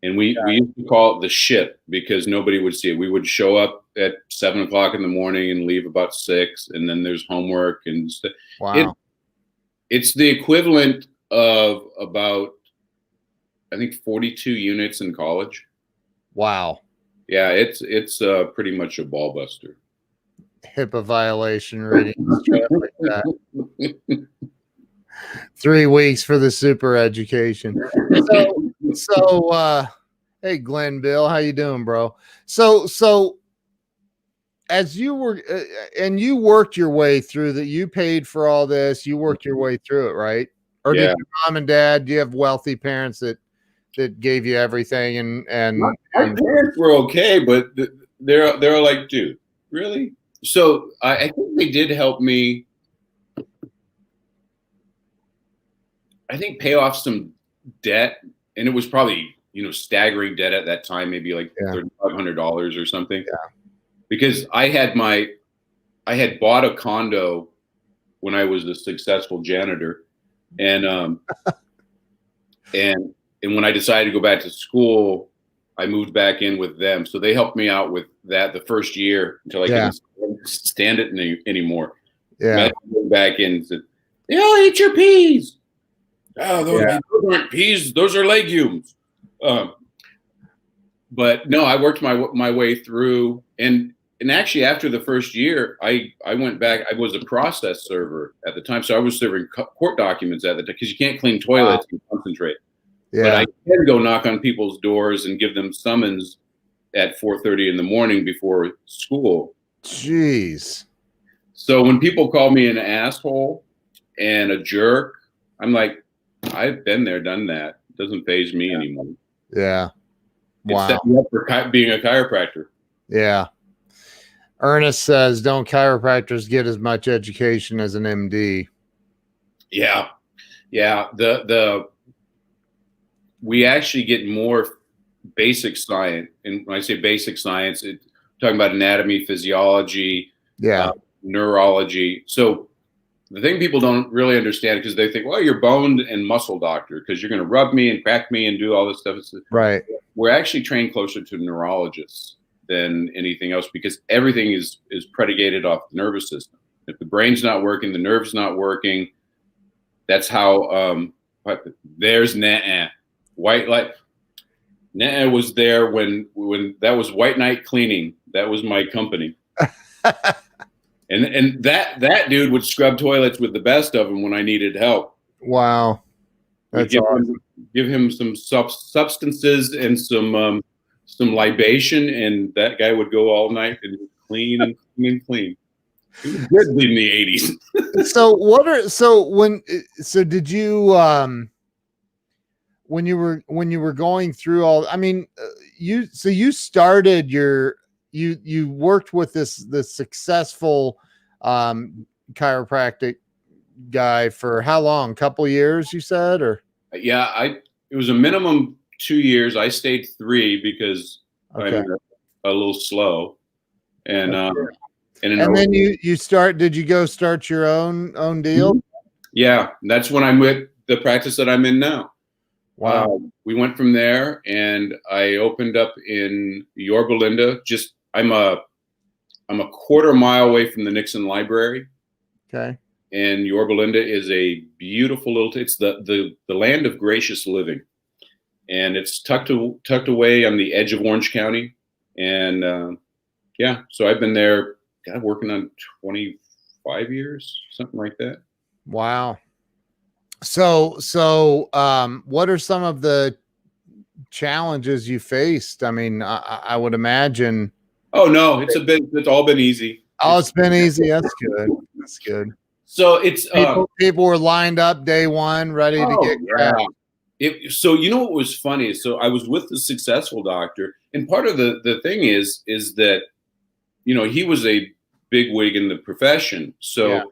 And we used to call it the shit, because nobody would see it. We would show up at 7 o'clock in the morning and leave about 6, and then there's homework and stuff. Wow. It's the equivalent of about, I think, 42 units in college. Wow. Yeah, it's pretty much a ball buster. HIPAA violation reading like that. 3 weeks for the super education. So hey, Glenn, Bill, how you doing, bro? So as you were and you worked your way through that, you paid for all this, you worked your way through it, right? Or did your mom and dad, do you have wealthy parents that gave you everything? And my parents were okay, but they're like, dude, really? So I think they did help me, I think, pay off some debt. And it was probably, staggering debt at that time, maybe like $3,500 or something. Yeah. Because I had bought a condo when I was a successful janitor. And and when I decided to go back to school, I moved back in with them. So they helped me out with that the first year until I couldn't stand it anymore. Yeah. I went back in and said, "They'll eat your peas." Oh, those aren't peas; those are legumes. But no, I worked my way through, and actually after the first year, I went back. I was a process server at the time, so I was serving court documents at the time, because you can't clean toilets and concentrate. Yeah. But I can go knock on people's doors and give them summons at 4:30 in the morning before school. Jeez. So when people call me an asshole and a jerk, I'm like, I've been there, done that. It doesn't faze me anymore. Yeah. Wow. It set me up for being a chiropractor. Yeah. Ernest says, don't chiropractors get as much education as an MD? Yeah. Yeah. We actually get more basic science. And when I say basic science, it's talking about anatomy, physiology, neurology. So the thing people don't really understand, because they think, well, you're bone and muscle doctor, because you're going to rub me and crack me and do all this stuff. Right. We're actually trained closer to neurologists than anything else, because everything is predicated off the nervous system. If the brain's not working, the nerve's not working. That's how there's white light. Was there when that was White Knight Cleaning. That was my company. And that dude would scrub toilets with the best of them when I needed help. Wow. That's awesome. Give him some substances and some libation, and that guy would go all night and clean and clean and clean. It was good in the 80s. So did you when you were going through all, I mean, you started you worked with this successful chiropractic guy for how long? Couple years, you said? Or yeah, it was a minimum 2 years. I stayed 3 because Okay. I'm a little slow. And and then did you go start your own deal? Yeah, that's when I'm with the practice that I'm in now. Wow. We went from there, and I opened up in Yorba Linda. I'm a quarter mile away from the Nixon Library. Okay. And Yorba Linda is a beautiful it's the land of gracious living. And it's tucked away on the edge of Orange County. And yeah, so I've been there, working on 25 years, something like that. Wow. So what are some of the challenges you faced? I mean, I would imagine. Oh no, it's all been easy. Oh, it's been easy. That's good. That's good. So it's people were lined up day one, ready to get grabbed. So you know what was funny? So I was with the successful doctor, and part of the thing is that, he was a big wig in the profession. So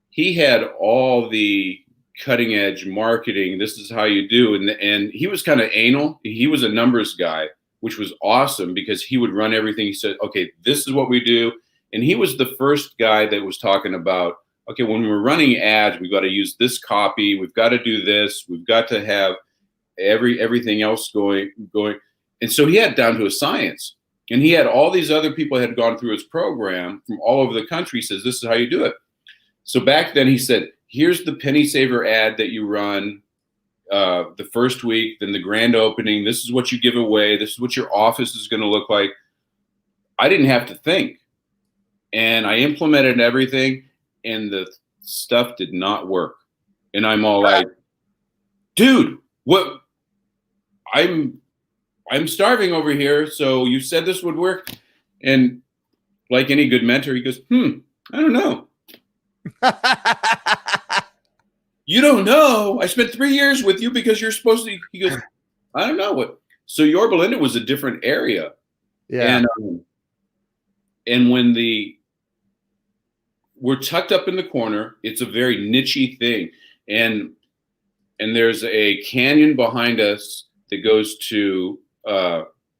he had all the cutting edge marketing. This is how you do. And he was kind of anal. He was a numbers guy, which was awesome because he would run everything. He said, okay, this is what we do. And he was the first guy that was talking about, okay, when we're running ads, we've got to use this copy. We've got to do this. We've got to have everything else going. And so he had down to a science. And he had all these other people that had gone through his program from all over the country. He says, this is how you do it. So back then he said, here's the penny saver ad that you run the first week, then the grand opening. This is what you give away. This is what your office is going to look like. I didn't have to think. And I implemented everything, and the stuff did not work. And I'm all like, dude, what? I'm starving over here. So you said this would work. And like any good mentor, he goes, I don't know. You don't know. I spent 3 years with you because you're supposed to. He goes, I don't know what. So Yorba Linda was a different area. Yeah. And when we're tucked up in the corner, it's a very nichey thing. And there's a canyon behind us that goes to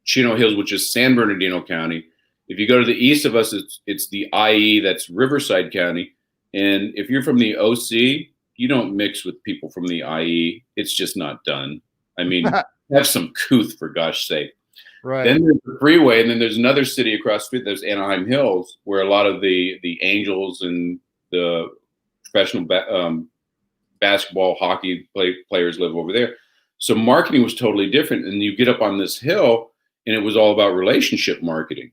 Chino Hills, which is San Bernardino County. If you go to the east of us, it's the IE, that's Riverside County. And if you're from the OC, you don't mix with people from the IE. It's just not done. I mean, have some couth, for gosh sake. Right. Then there's the freeway, and then there's another city across the street. There's Anaheim Hills, where a lot of the Angels and the professional basketball, hockey players live over there. So marketing was totally different. And you get up on this hill, and it was all about relationship marketing.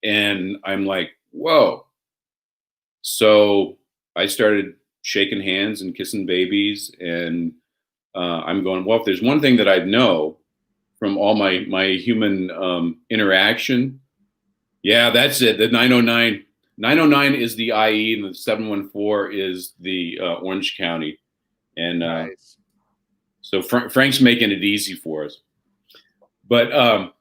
And I'm like, whoa. So I started shaking hands and kissing babies. And I'm going, well, if there's one thing that I know from all my human interaction, yeah, that's it. The 909 is the IE, and the 714 is the Orange County. And nice. So Frank's making it easy for us. But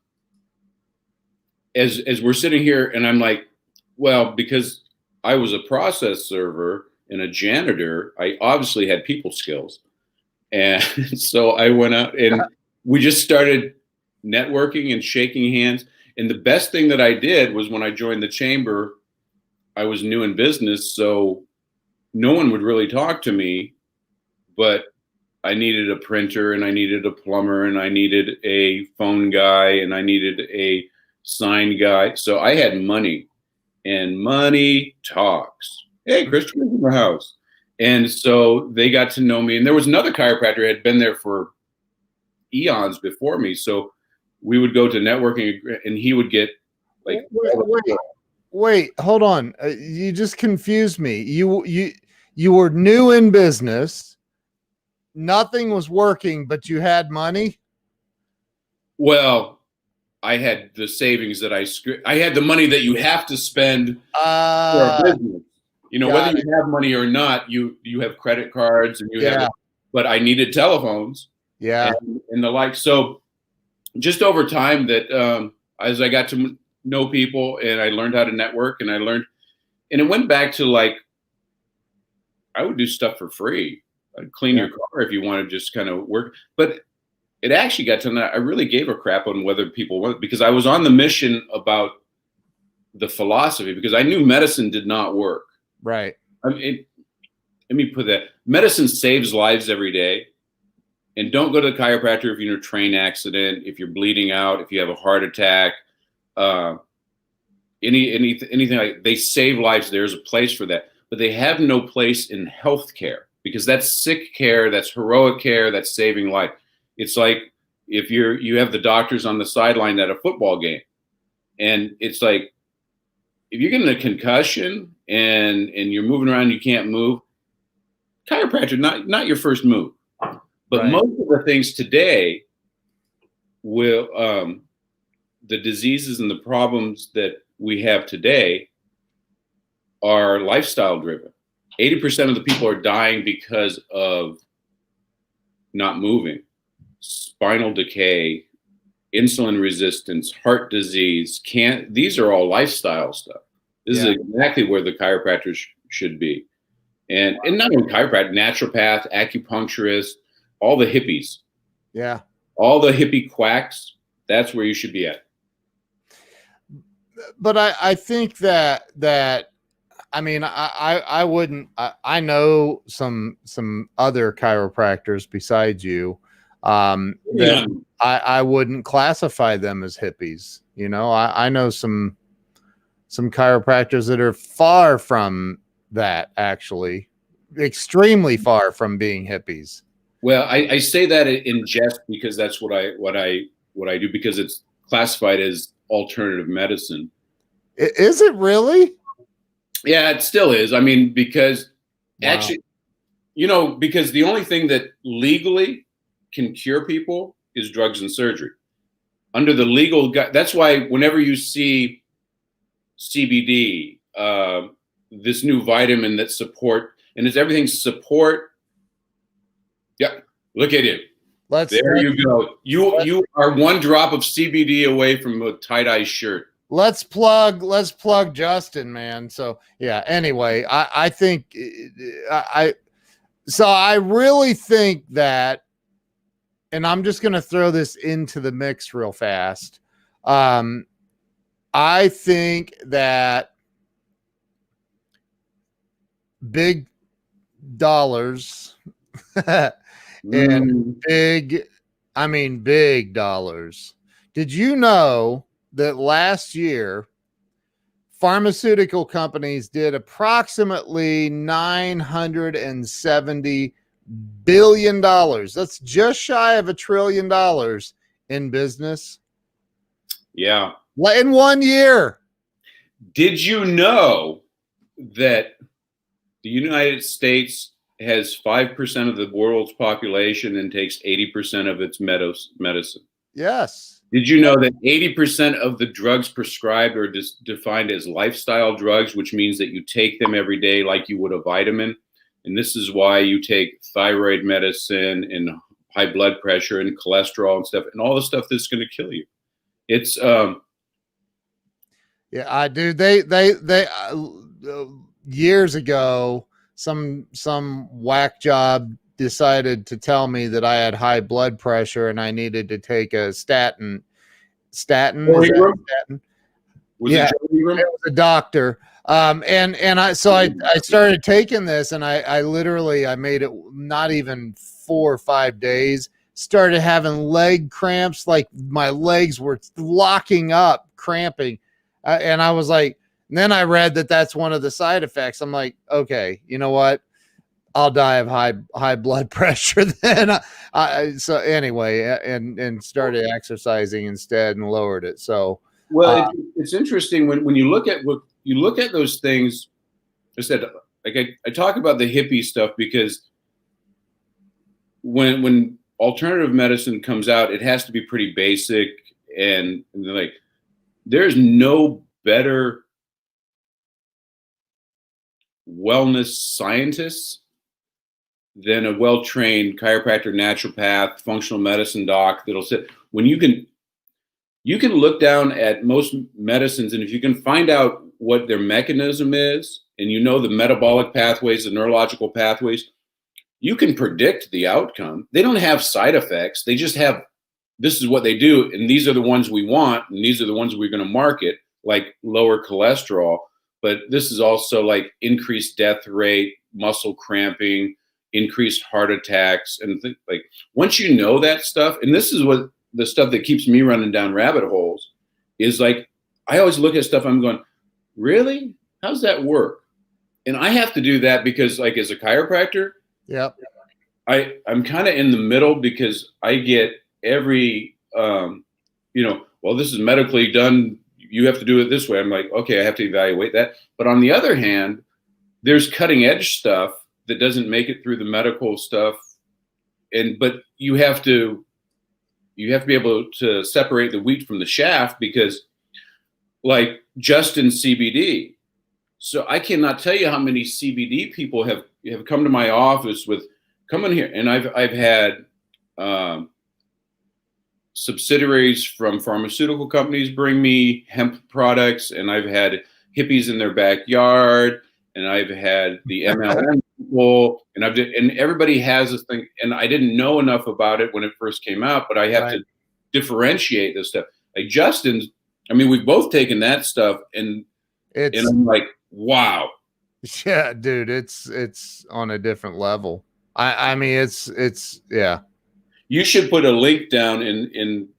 as we're sitting here, and I'm like, well, because I was a process server and a janitor, I obviously had people skills. And so I went out and we just started networking and shaking hands. And the best thing that I did was when I joined the chamber, I was new in business, so no one would really talk to me, but I needed a printer, and I needed a plumber, and I needed a phone guy, and I needed a sign guy. So I had money, and money talks. Hey, Christian, in the house. And so they got to know me. And there was another chiropractor who had been there for eons before me. So we would go to networking, and he would get like, wait, hold on. You just confused me. You were new in business. Nothing was working, but you had money. Well, I had the savings that I had the money that you have to spend for a business. Whether you have money or not, you have credit cards and you have, but I needed telephones. Yeah. And the like. So just over time that, as I got to know people and I learned how to network, and it went back to like, I would do stuff for free. clean your car if you want to just kind of work. But it actually got to that I really gave a crap on whether people want, because I was on the mission about the philosophy, because I knew medicine did not work. Right. I mean, let me put that. Medicine saves lives every day. And don't go to the chiropractor if you're in a train accident, if you're bleeding out, if you have a heart attack, anything like. They save lives. There's a place for that, but they have no place in healthcare, because that's sick care, that's heroic care, that's saving life. It's like if you have the doctors on the sideline at a football game, and it's like if you're getting a concussion and you're moving around, you can't move. Chiropractor, not your first move. But most of the things today will, the diseases and the problems that we have today are lifestyle driven. 80% of the people are dying because of not moving, spinal decay, insulin resistance, heart disease. These are all lifestyle stuff. This is exactly where the chiropractors should be. And not only chiropractor, naturopath, acupuncturist, all the hippies. Yeah. All the hippie quacks, that's where you should be at. But I think that I mean, I wouldn't, I know some other chiropractors besides you, that I wouldn't classify them as hippies. You know, I know some chiropractors that are far from that, actually, extremely far from being hippies. Well, I say that in jest, because that's what I do, because it's classified as alternative medicine. Is it really? Yeah, it still is. I mean, because actually, because the only thing that legally can cure people is drugs and surgery. Under the legal, that's why whenever you see CBD, this new vitamin that support, and it's everything support. Yeah, look at it. There you go. You are one drop of CBD away from a tie-dye shirt. Let's plug Justin, man. So yeah, anyway, I think I really think that, and I'm just going to throw this into the mix real fast. I think that big dollars and big dollars. Did you know that last year pharmaceutical companies did approximately $970 billion? That's just shy of $1 trillion in business. Yeah. In 1 year. Did you know that the United States has 5% of the world's population and takes 80% of its medicine? Yes. Did you know that 80% of the drugs prescribed are defined as lifestyle drugs, which means that you take them every day like you would a vitamin? And this is why you take thyroid medicine and high blood pressure and cholesterol and stuff, and all the stuff that's going to kill you. It's yeah, I do. They years ago, some whack job decided to tell me that I had high blood pressure and I needed to take a statin. Statin? Was it was a doctor. And I started taking this, and I literally, I made it not even 4 or 5 days, started having leg cramps, like my legs were locking up, cramping. And I was like, and then I read that that's one of the side effects. I'm like, okay, you know what? I'll die of high blood pressure then. So anyway, and started exercising instead and lowered it. So, well, it's interesting when you look at those things. I said, like I talk about the hippie stuff because when alternative medicine comes out, it has to be pretty basic, and like there's no better wellness scientists than a well-trained chiropractor, naturopath, functional medicine doc that'll sit when you can look down at most medicines, and if you can find out what their mechanism is, and you know the metabolic pathways, the neurological pathways, you can predict the outcome. They don't have side effects. They just have, this is what they do, and these are the ones we want, and these are the ones we're going to market, like lower cholesterol. But this is also like increased death rate, muscle cramping, increased heart attacks, and like once you know that stuff, and this is what the stuff that keeps me running down rabbit holes is like, I always look at stuff, I'm going, really? How's that work? And I have to do that because, like, as a chiropractor, yep, I'm kind of in the middle because I get every, well, this is medically done. You have to do it this way. I'm like, okay, I have to evaluate that. But on the other hand, there's cutting edge stuff that doesn't make it through the medical stuff. But you have to be able to separate the wheat from the chaff, because like Justin CBD. So I cannot tell you how many CBD people have come to my office with, come in here. And I've had subsidiaries from pharmaceutical companies bring me hemp products, and I've had hippies in their backyard, and I've had the MLM people, and everybody has this thing. And I didn't know enough about it when it first came out, but I have to differentiate this stuff. Like Justin's, I mean, we've both taken that stuff, and I'm like, wow. Yeah, dude, it's on a different level. I mean, it's yeah. You should put a link down in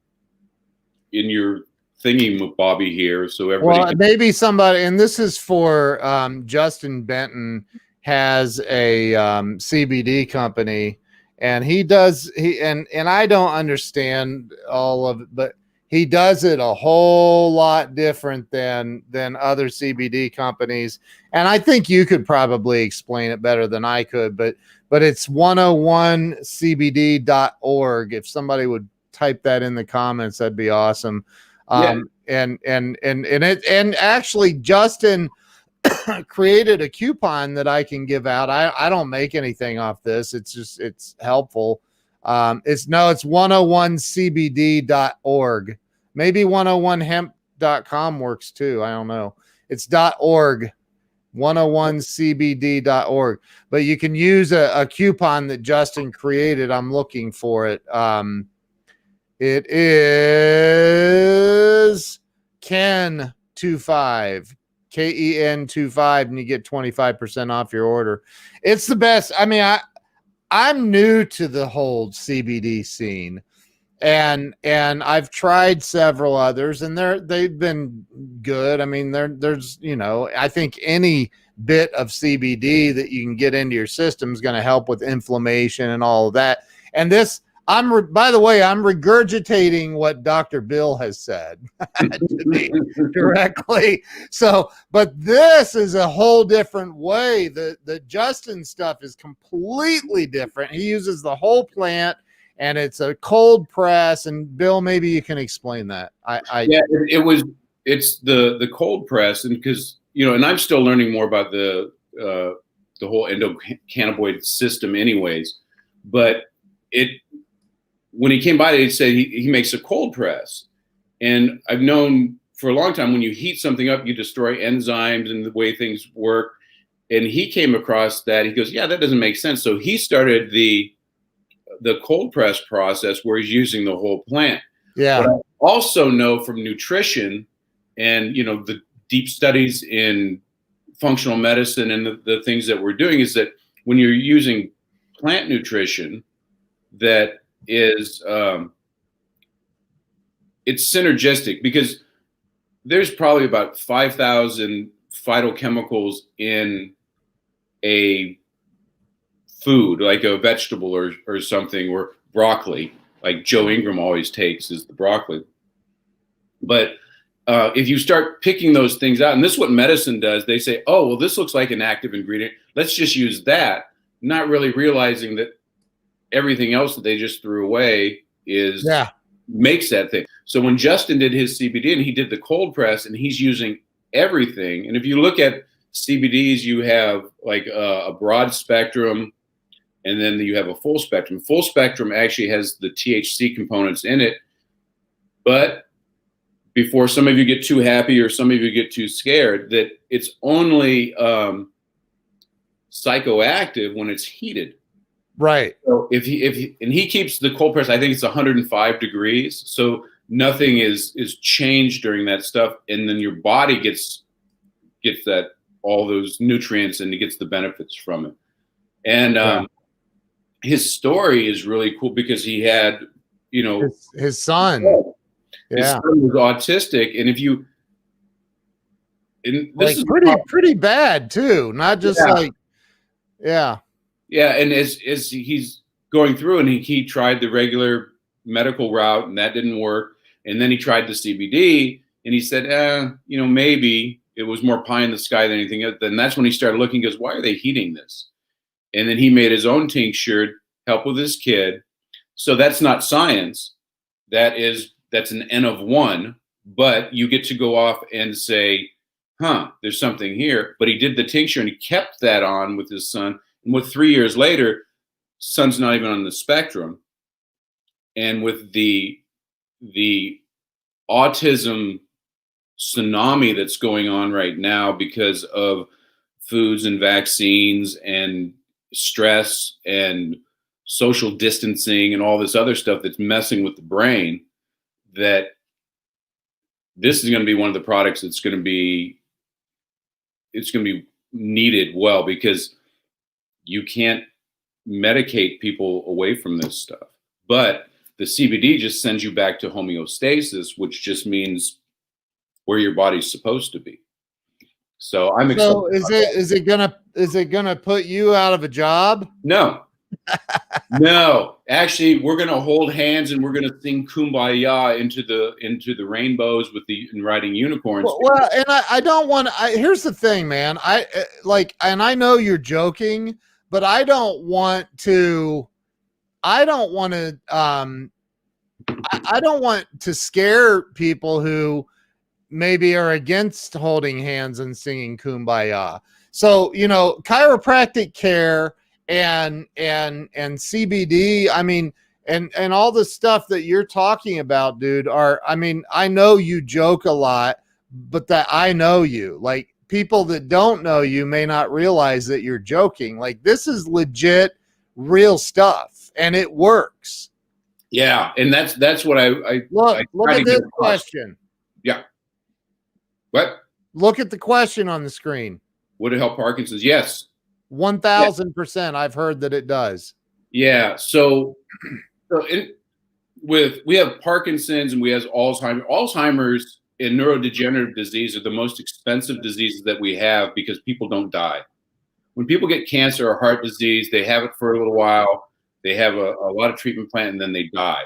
your thingy, Bobby, here, so everybody. Maybe somebody, and this is for Justin Benton has a CBD company, and and I don't understand all of it, but he does it a whole lot different than other CBD companies. And I think you could probably explain it better than I could, but it's 101cbd.org. If somebody would type that in the comments, that'd be awesome. And actually Justin created a coupon that I can give out. I don't make anything off this. It's helpful. It's 101cbd.org. Maybe 101hemp.com works too. I don't know. It's .org, 101cbd.org. But you can use a coupon that Justin created. I'm looking for it. It is KEN25, KEN25, and you get 25% off your order. It's the best. I mean, I'm new to the whole CBD scene, and I've tried several others, and they've been good. I mean, there's I think any bit of CBD that you can get into your system is going to help with inflammation and all of that. And this, by the way, I'm regurgitating what Dr. Bill has said to me directly. So, but this is a whole different way. The Justin stuff is completely different. He uses the whole plant, and it's a cold press. And Bill, maybe you can explain that. It's the cold press, and because and I'm still learning more about the whole endocannabinoid system, anyways. But when he came by, he'd say he makes a cold press, and I've known for a long time when you heat something up, you destroy enzymes and the way things work. And he came across that. He goes, yeah, that doesn't make sense. So he started the cold press process where he's using the whole plant. Yeah. But I also know from nutrition and the deep studies in functional medicine and the things that we're doing is that when you're using plant nutrition, that is it's synergistic, because there's probably about 5,000 phytochemicals in a food, like a vegetable or something, or broccoli, like Joe Ingram always takes is the broccoli. But if you start picking those things out, and this is what medicine does, they say, oh, well, this looks like an active ingredient, let's just use that, not really realizing that everything else that they just threw away makes that thing. So when Justin did his CBD, and he did the cold press, and he's using everything. And if you look at CBDs, you have like a broad spectrum, and then you have a full spectrum. Full spectrum actually has the THC components in it. But before some of you get too happy or some of you get too scared, that it's only psychoactive when it's heated. Right. So if he keeps the cold press, I think it's 105 degrees. So nothing is changed during that stuff. And then your body gets that, all those nutrients, and it gets the benefits from it. And his story is really cool because he had, his son. His son was autistic. And this is pretty bad too. Not just yeah. And as he's going through, and he tried the regular medical route, and that didn't work. And then he tried the CBD, and he said, maybe it was more pie in the sky than anything else. Then that's when he started looking. He goes, why are they heating this? And then he made his own tincture, help with his kid. So that's not science. That's an N of 1. But you get to go off and say, there's something here. But he did the tincture, and he kept that on with his son. And with 3 years later, son's not even on the spectrum. And with the autism tsunami that's going on right now because of foods and vaccines and stress and social distancing and all this other stuff that's messing with the brain, that this is going to be one of the products that's going to be needed well, because you can't medicate people away from this stuff. But the CBD just sends you back to homeostasis, which just means where your body's supposed to be. So I'm excited. So is it gonna put you out of a job? No. No. Actually, we're gonna hold hands and we're gonna sing Kumbaya into the rainbows and riding unicorns. Well, and I don't want to. Here's the thing, man. And I know you're joking, but I don't want to scare people who maybe are against holding hands and singing Kumbaya. So, chiropractic care and CBD, I mean, and all the stuff that you're talking about, dude, I know you joke a lot, but that I know you. Like, people that don't know you may not realize that you're joking. Like, this is legit, real stuff, and it works. Yeah, and that's what I look at this question. Yeah. What? Look at the question on the screen. Would it help Parkinson's? Yes. 1,000%. I've heard that it does. Yeah. So we have Parkinson's and we have Alzheimer's. Alzheimer's and neurodegenerative disease are the most expensive diseases that we have because people don't die. When people get cancer or heart disease, they have it for a little while. They have a lot of treatment plan, and then they die.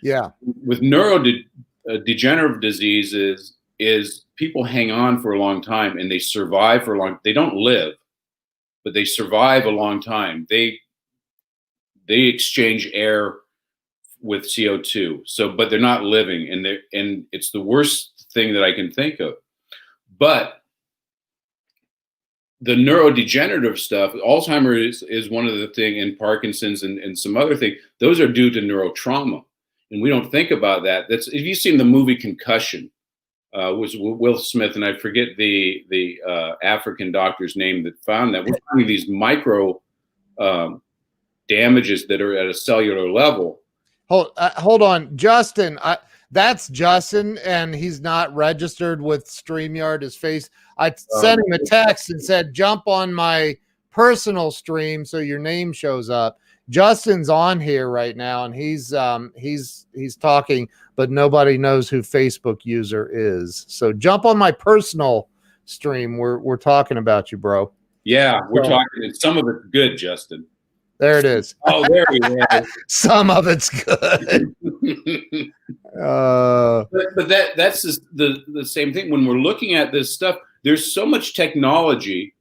Yeah. With neurodegenerative diseases, is people hang on for a long time and they survive for a long. They don't live, but they survive a long time. They exchange air with CO2. So, but they're not living, and it's the worst thing that I can think of. But the neurodegenerative stuff, Alzheimer's is one of the thing, and Parkinson's and some other thing. Those are due to neurotrauma, and we don't think about that. That's, if you've seen the movie Concussion, was Will Smith, and I forget the African doctor's name that found that. We're finding these micro damages that are at a cellular level. Hold on, Justin. That's Justin, and he's not registered with StreamYard. His face. I sent him a text and said, "Jump on my personal stream so your name shows up." Justin's on here right now, and he's talking, but nobody knows who Facebook user is. So jump on my personal stream. We're talking about you, bro. Yeah, we're talking. Some of it's good, Justin. There it is. Oh, there he is. Some of it's good. But that's the same thing. When we're looking at this stuff, there's so much technology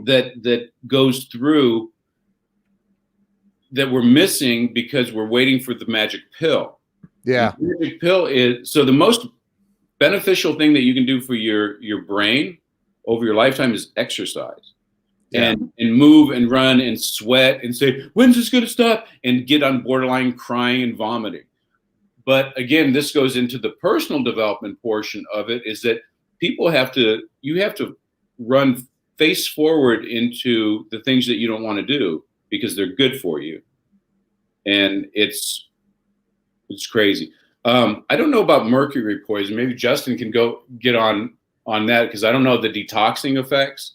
that goes through that we're missing because we're waiting for the magic pill. Yeah. The magic pill is, so the most beneficial thing that you can do for your brain over your lifetime is exercise. Yeah. And move and run and sweat and say, when's this going to stop? And get on borderline crying and vomiting. But again, this goes into the personal development portion of it, is that you have to run face forward into the things that you don't want to do. because they're good for you. And it's crazy. I don't know about mercury poison. Maybe Justin can get on that, because I don't know the detoxing effects.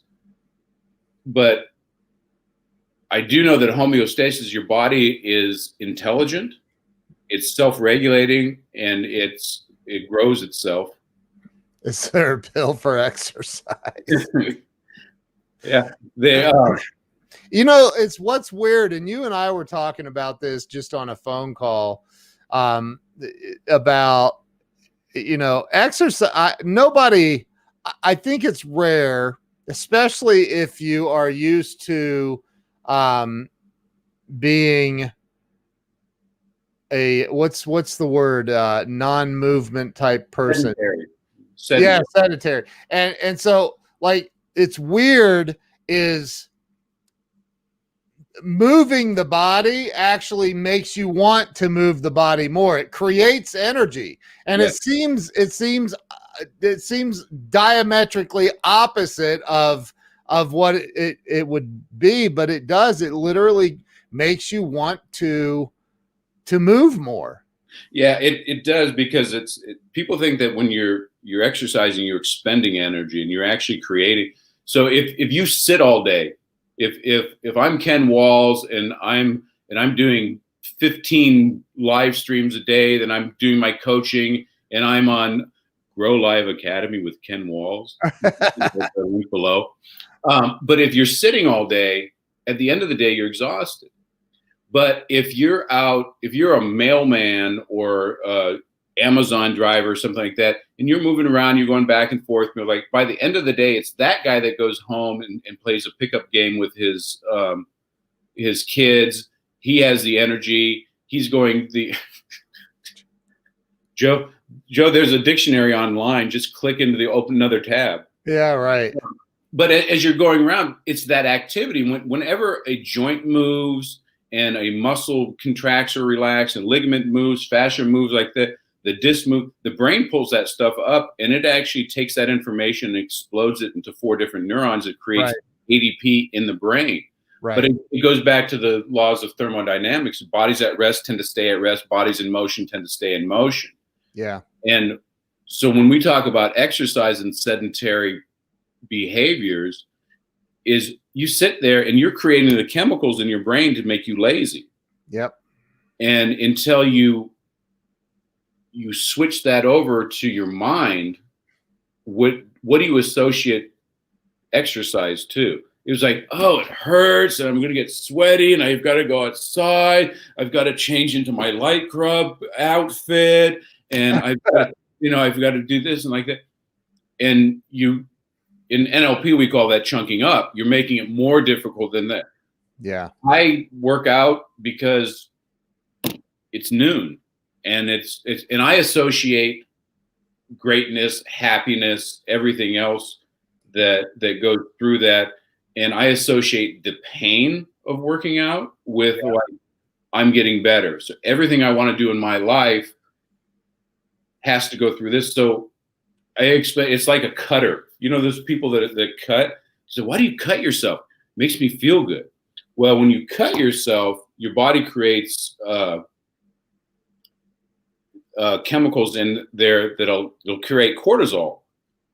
But I do know that homeostasis, your body is intelligent, it's self-regulating, and it grows itself. Is there a pill for exercise? Yeah, they are. You know, it's what's weird, and you and I were talking about this just on a phone call, about, you know, exercise. I think it's rare, especially if you are used to being a what's the word, non-movement type person. Sedentary. Yeah, sedentary. And so, like, it's weird is moving the body actually makes you want to move the body more. It creates energy, and Yes. it seems diametrically opposite of what it would be, but it does. It literally makes you want to move more. Yeah, it does, because people think that when you're exercising, you're expending energy, and you're actually creating. So if you sit all day, if I'm Ken Walls and I'm doing 15 live streams a day, then I'm doing my coaching, and I'm on Grow Live Academy with Ken Walls, link below. But if you're sitting all day, at the end of the day, you're exhausted. But if you're a mailman or Amazon driver, something like that, and you're moving around, you're going back and forth, like, by the end of the day, it's that guy that goes home and plays a pickup game with his kids. He has the energy. He's going Joe, there's a dictionary online. Just click open another tab. Yeah, right. But as you're going around, it's that activity. Whenever a joint moves and a muscle contracts or relaxes, and ligament moves, fascia moves, like that, the disc move, the brain pulls that stuff up, and it actually takes that information and explodes it into 4 different neurons. It creates ADP in the brain. Right. But it goes back to the laws of thermodynamics. Bodies at rest tend to stay at rest. Bodies in motion tend to stay in motion. Yeah. And so when we talk about exercise and sedentary behaviors, is you sit there and you're creating the chemicals in your brain to make you lazy. Yep. And until you switch that over to your mind, what do you associate exercise to? It was like, oh, it hurts, and I'm going to get sweaty, and I've got to go outside. I've got to change into my light club outfit, and I've got to do this and like that. And in NLP, we call that chunking up. You're making it more difficult than that. Yeah. I work out because it's noon, and and I associate greatness, happiness, everything else that goes through that. And I associate the pain of working out with like, I'm getting better. So everything I want to do in my life has to go through this. So I expect it's like a cutter. You know, those people that cut. So why do you cut yourself? It makes me feel good. Well, when you cut yourself, your body creates chemicals in there that'll create cortisol.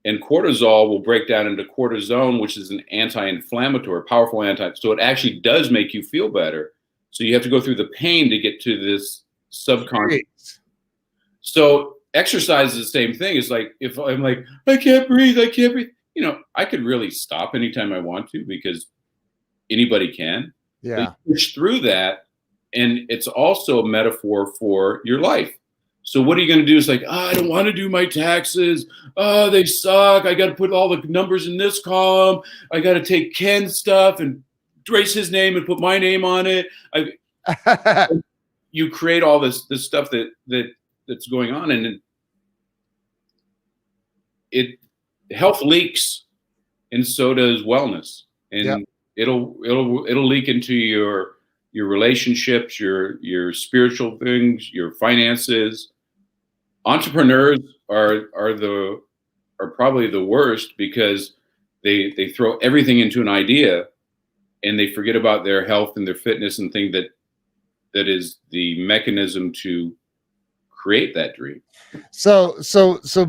And cortisol will break down into cortisone, which is an anti-inflammatory, powerful So it actually does make you feel better. So you have to go through the pain to get to this subconscious. So exercise is the same thing. It's like, if I'm like, I can't breathe. You know, I could really stop anytime I want to, because anybody can. Yeah. But you push through that, and it's also a metaphor for your life. So what are you going to do? It's like, I don't want to do my taxes. Oh, they suck. I got to put all the numbers in this column. I got to take Ken's stuff and trace his name and put my name on it. You create all this stuff that's going on, and it health leaks, and so does wellness, and it'll leak into your relationships, your spiritual things, your finances. Entrepreneurs are probably the worst, because they throw everything into an idea, and they forget about their health and their fitness and think that is the mechanism to create that dream. So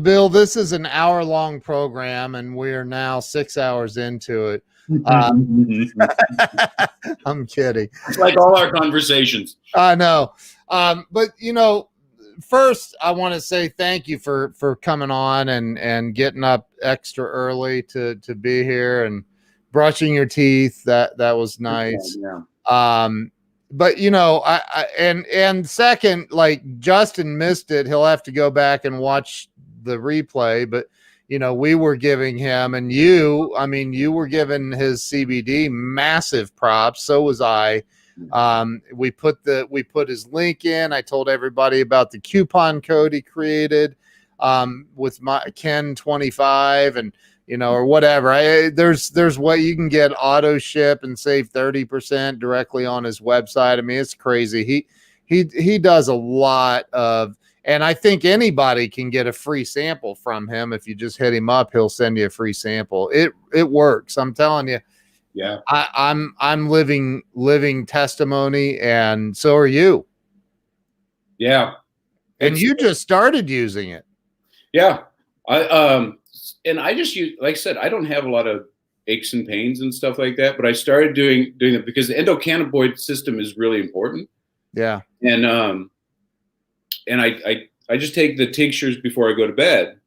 Bill, this is an hour-long program, and we're now 6 hours into it. I'm kidding. It's like all our conversations. I know. But first I want to say thank you for coming on and getting up extra early to be here and brushing your teeth. That was nice. Yeah. But and second, like Justin missed it. He'll have to go back and watch the replay, but we were giving him, and you were giving his CBD massive props. So was I. We put his link in. I told everybody about the coupon code he created with my Ken 25 and or whatever. There's what you can get auto ship and save 30% directly on his website. I mean, it's crazy. He does a lot of, and I think anybody can get a free sample from him. If you just hit him up, he'll send you a free sample. It works. I'm telling you. Yeah. I'm living testimony, and so are you. Yeah. And you just started using it. Yeah. I just use, like I said, I don't have a lot of aches and pains and stuff like that, but I started doing it because the endocannabinoid system is really important. Yeah. And I just take the tinctures before I go to bed,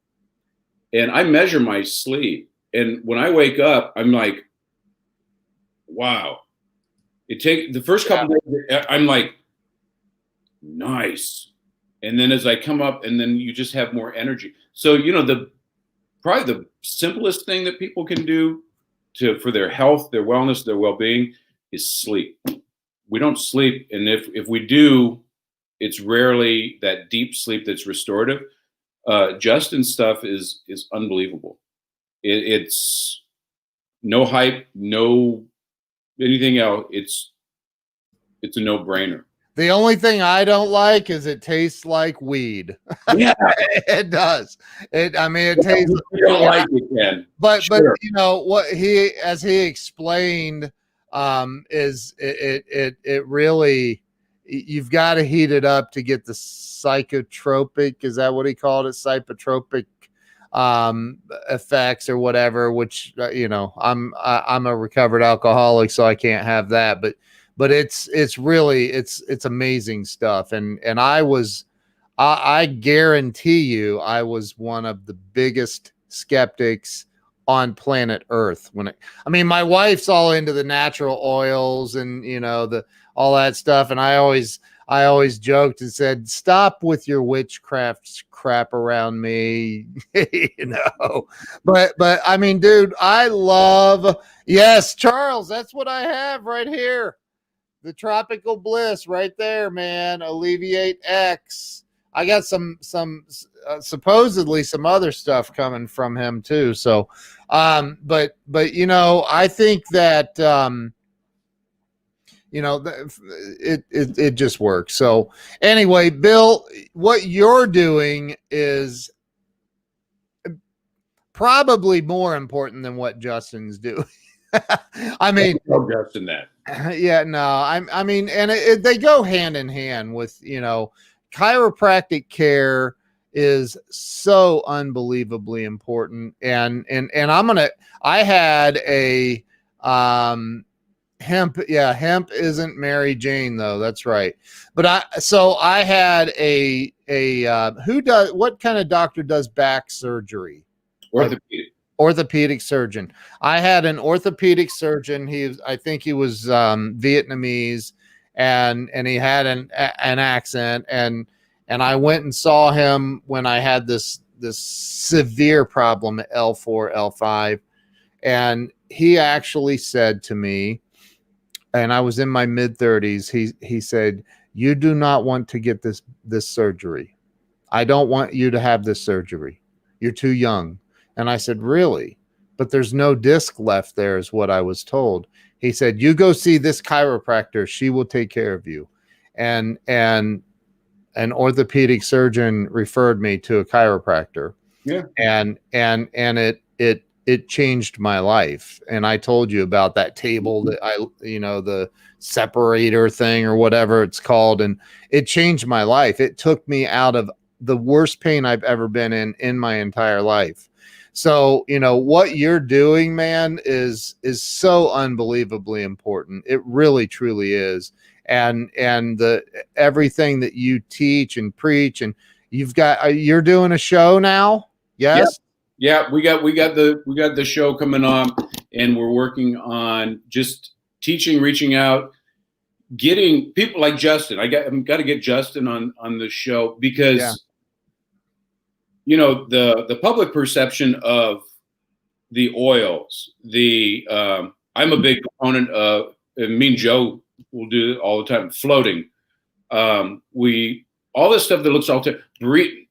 and I measure my sleep. And when I wake up, I'm like, wow. The first couple of days, I'm like, nice. And then as I come up, and then you just have more energy. So, probably the simplest thing that people can do for their health, their wellness, their well-being is sleep. We don't sleep. And if we do, it's rarely that deep sleep that's restorative. Justin's stuff is unbelievable. It's no hype, no anything else. It's a no-brainer. The only thing I don't like is it tastes like weed. Yeah, it does. It tastes. You don't like it, Ken. But what as he explained, is it really, you've got to heat it up to get the psychotropic. Is that what he called it? Psychotropic effects or whatever. Which I'm a recovered alcoholic, so I can't have that. But it's really it's amazing stuff. And I guarantee you, I was one of the biggest skeptics on planet Earth my wife's all into the natural oils and all that stuff, and I always joked and said, stop with your witchcraft crap around me. But I mean, dude, I love, yes, Charles, that's what I have right here. The Tropical Bliss right there, man. Alleviate X. I got some supposedly some other stuff coming from him too. So, but I think that it just works. So anyway, Bill, what you're doing is probably more important than what Justin's doing. I mean, no Justin that. Yeah, no, I mean, and they go hand in hand with, chiropractic care is so unbelievably important. And I had a, hemp. Yeah. Hemp isn't Mary Jane though. That's right. But I had what kind of doctor does back surgery? Orthopedic surgeon. I had an orthopedic surgeon. I think he was Vietnamese, and he had an accent, and I went and saw him when I had this severe problem at L4, L5, and he actually said to me, and I was in my mid-30s, he said, you do not want to get this surgery. I don't want you to have this surgery. You're too young. And I said, really? But there's no disc left there is what I was told. He said, you go see this chiropractor. She will take care of you. And an orthopedic surgeon referred me to a chiropractor. Yeah. And it changed my life. And I told you about that table that the separator thing or whatever it's called. And it changed my life. It took me out of the worst pain I've ever been in my entire life. So, what you're doing, man, is so unbelievably important. It really, truly is. And everything that you teach and preach, and you're doing a show now. Yes. Yeah. We got the show coming on, and we're working on just teaching, reaching out, getting people like Justin. I've got to get Justin on the show because, the public perception of the oils, I'm a big proponent of, and me and Joe will do it all the time, floating. All this stuff that looks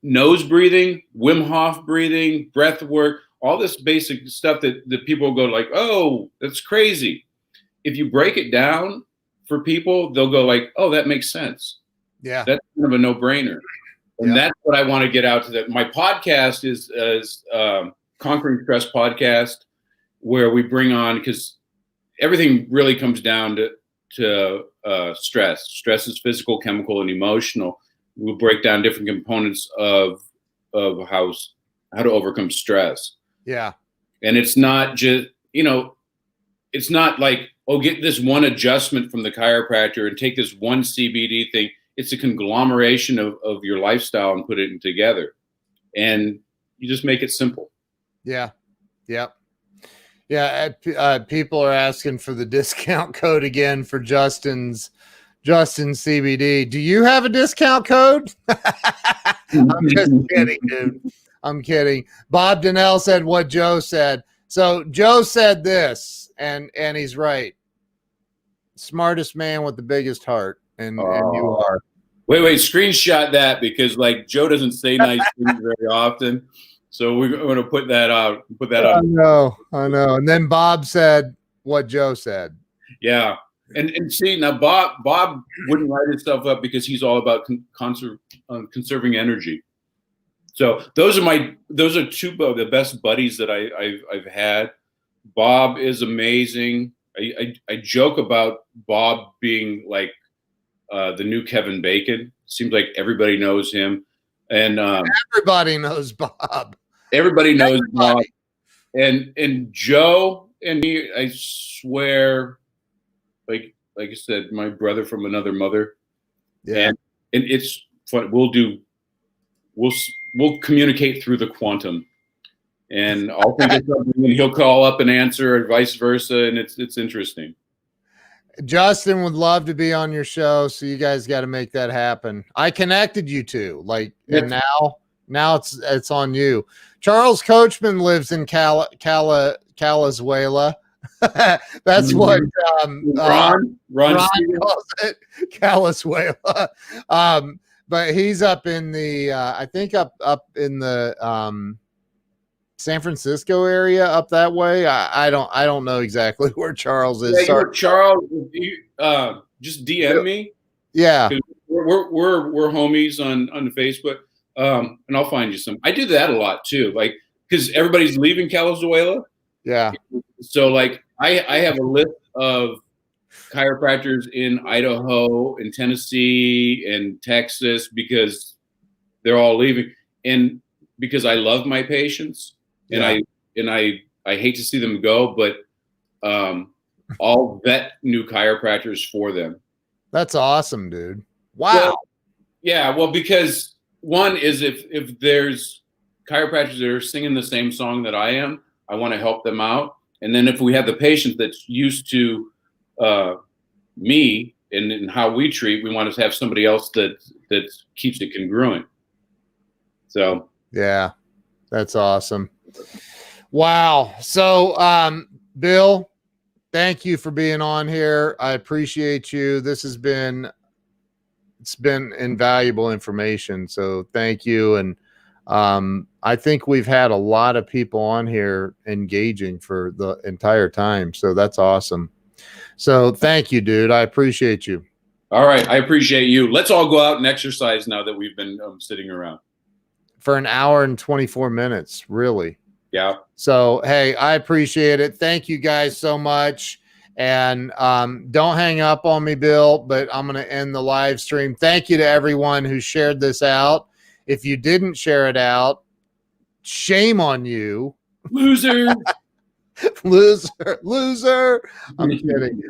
nose breathing, Wim Hof breathing, breath work, all this basic stuff that people go like, oh, that's crazy. If you break it down for people, they'll go like, oh, that makes sense. Yeah. That's kind of a no-brainer. And that's what I want to get out to that. My podcast is Conquering Stress Podcast, where we bring on, because everything really comes down to stress. Stress is physical, chemical, and emotional. We'll break down different components of how to overcome stress. Yeah. And it's not just, it's not like, oh, get this one adjustment from the chiropractor and take this one CBD thing. It's a conglomeration of your lifestyle and put it together. And you just make it simple. Yeah. Yep. Yeah. People are asking for the discount code again for Justin's CBD. Do you have a discount code? I'm just kidding, dude. I'm kidding. Bob Donnell said what Joe said. So Joe said this, and he's right. Smartest man with the biggest heart. And you are. Wait, screenshot that, because like Joe doesn't say nice things very often. So we're going to put that out. I know. And then Bob said what Joe said. Yeah. And see, now Bob wouldn't write his stuff up because he's all about conserving energy. So those are two of the best buddies that I've had. Bob is amazing. I joke about Bob being like the new Kevin Bacon. Seems like everybody knows him, and everybody knows Bob. Everybody knows Bob, and Joe and me. I swear, like I said, my brother from another mother. Yeah, and it's fun. We'll communicate through the quantum. And I'll think of something, and he'll call up and answer, or vice versa, and it's interesting. Justin would love to be on your show, so you guys got to make that happen. I connected you two, and now it's on you. Charles Coachman lives in Calazuela. That's what Ron calls it, Calazuela. But he's up in the I think up in the San Francisco area, up that way. I don't know exactly where Charles is. Yeah, Charles, just DM me. Yeah, we're homies on Facebook, and I'll find you some. I do that a lot too, like because everybody's leaving Calazuela. Yeah. So like I have a list of chiropractors in Idaho, in Tennessee, and Texas because they're all leaving, and because I love my patients. And I hate to see them go, but I'll vet new chiropractors for them. That's awesome, dude. Wow. Well, because one is if there's chiropractors that are singing the same song that I am, I want to help them out. And then if we have the patient that's used to me and how we treat, we want to have somebody else that keeps it congruent. So yeah, that's awesome. Wow. So, Bill, thank you for being on here. I appreciate you. It's been invaluable information. So thank you. And, I think we've had a lot of people on here engaging for the entire time. So that's awesome. So thank you, dude. I appreciate you. All right. I appreciate you. Let's all go out and exercise now that we've been sitting around. For an hour and 24 minutes, really. Yeah. So, hey, I appreciate it. Thank you guys so much. And don't hang up on me, Bill, but I'm going to end the live stream. Thank you to everyone who shared this out. If you didn't share it out, shame on you. Loser. Loser. I'm kidding.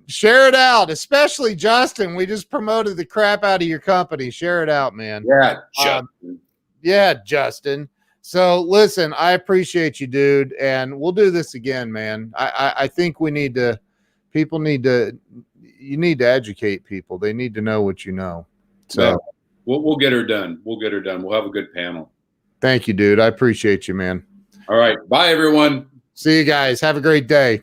Share it out, especially Justin. We just promoted the crap out of your company. Share it out, man. Yeah, Justin. Yeah, Justin. So listen, I appreciate you, dude, and we'll do this again, man. I think we need to. People need to. You need to educate people. They need to know what you know. So yeah. We'll get her done. We'll get her done. We'll have a good panel. Thank you, dude. I appreciate you, man. All right. Bye, everyone. See you guys. Have a great day.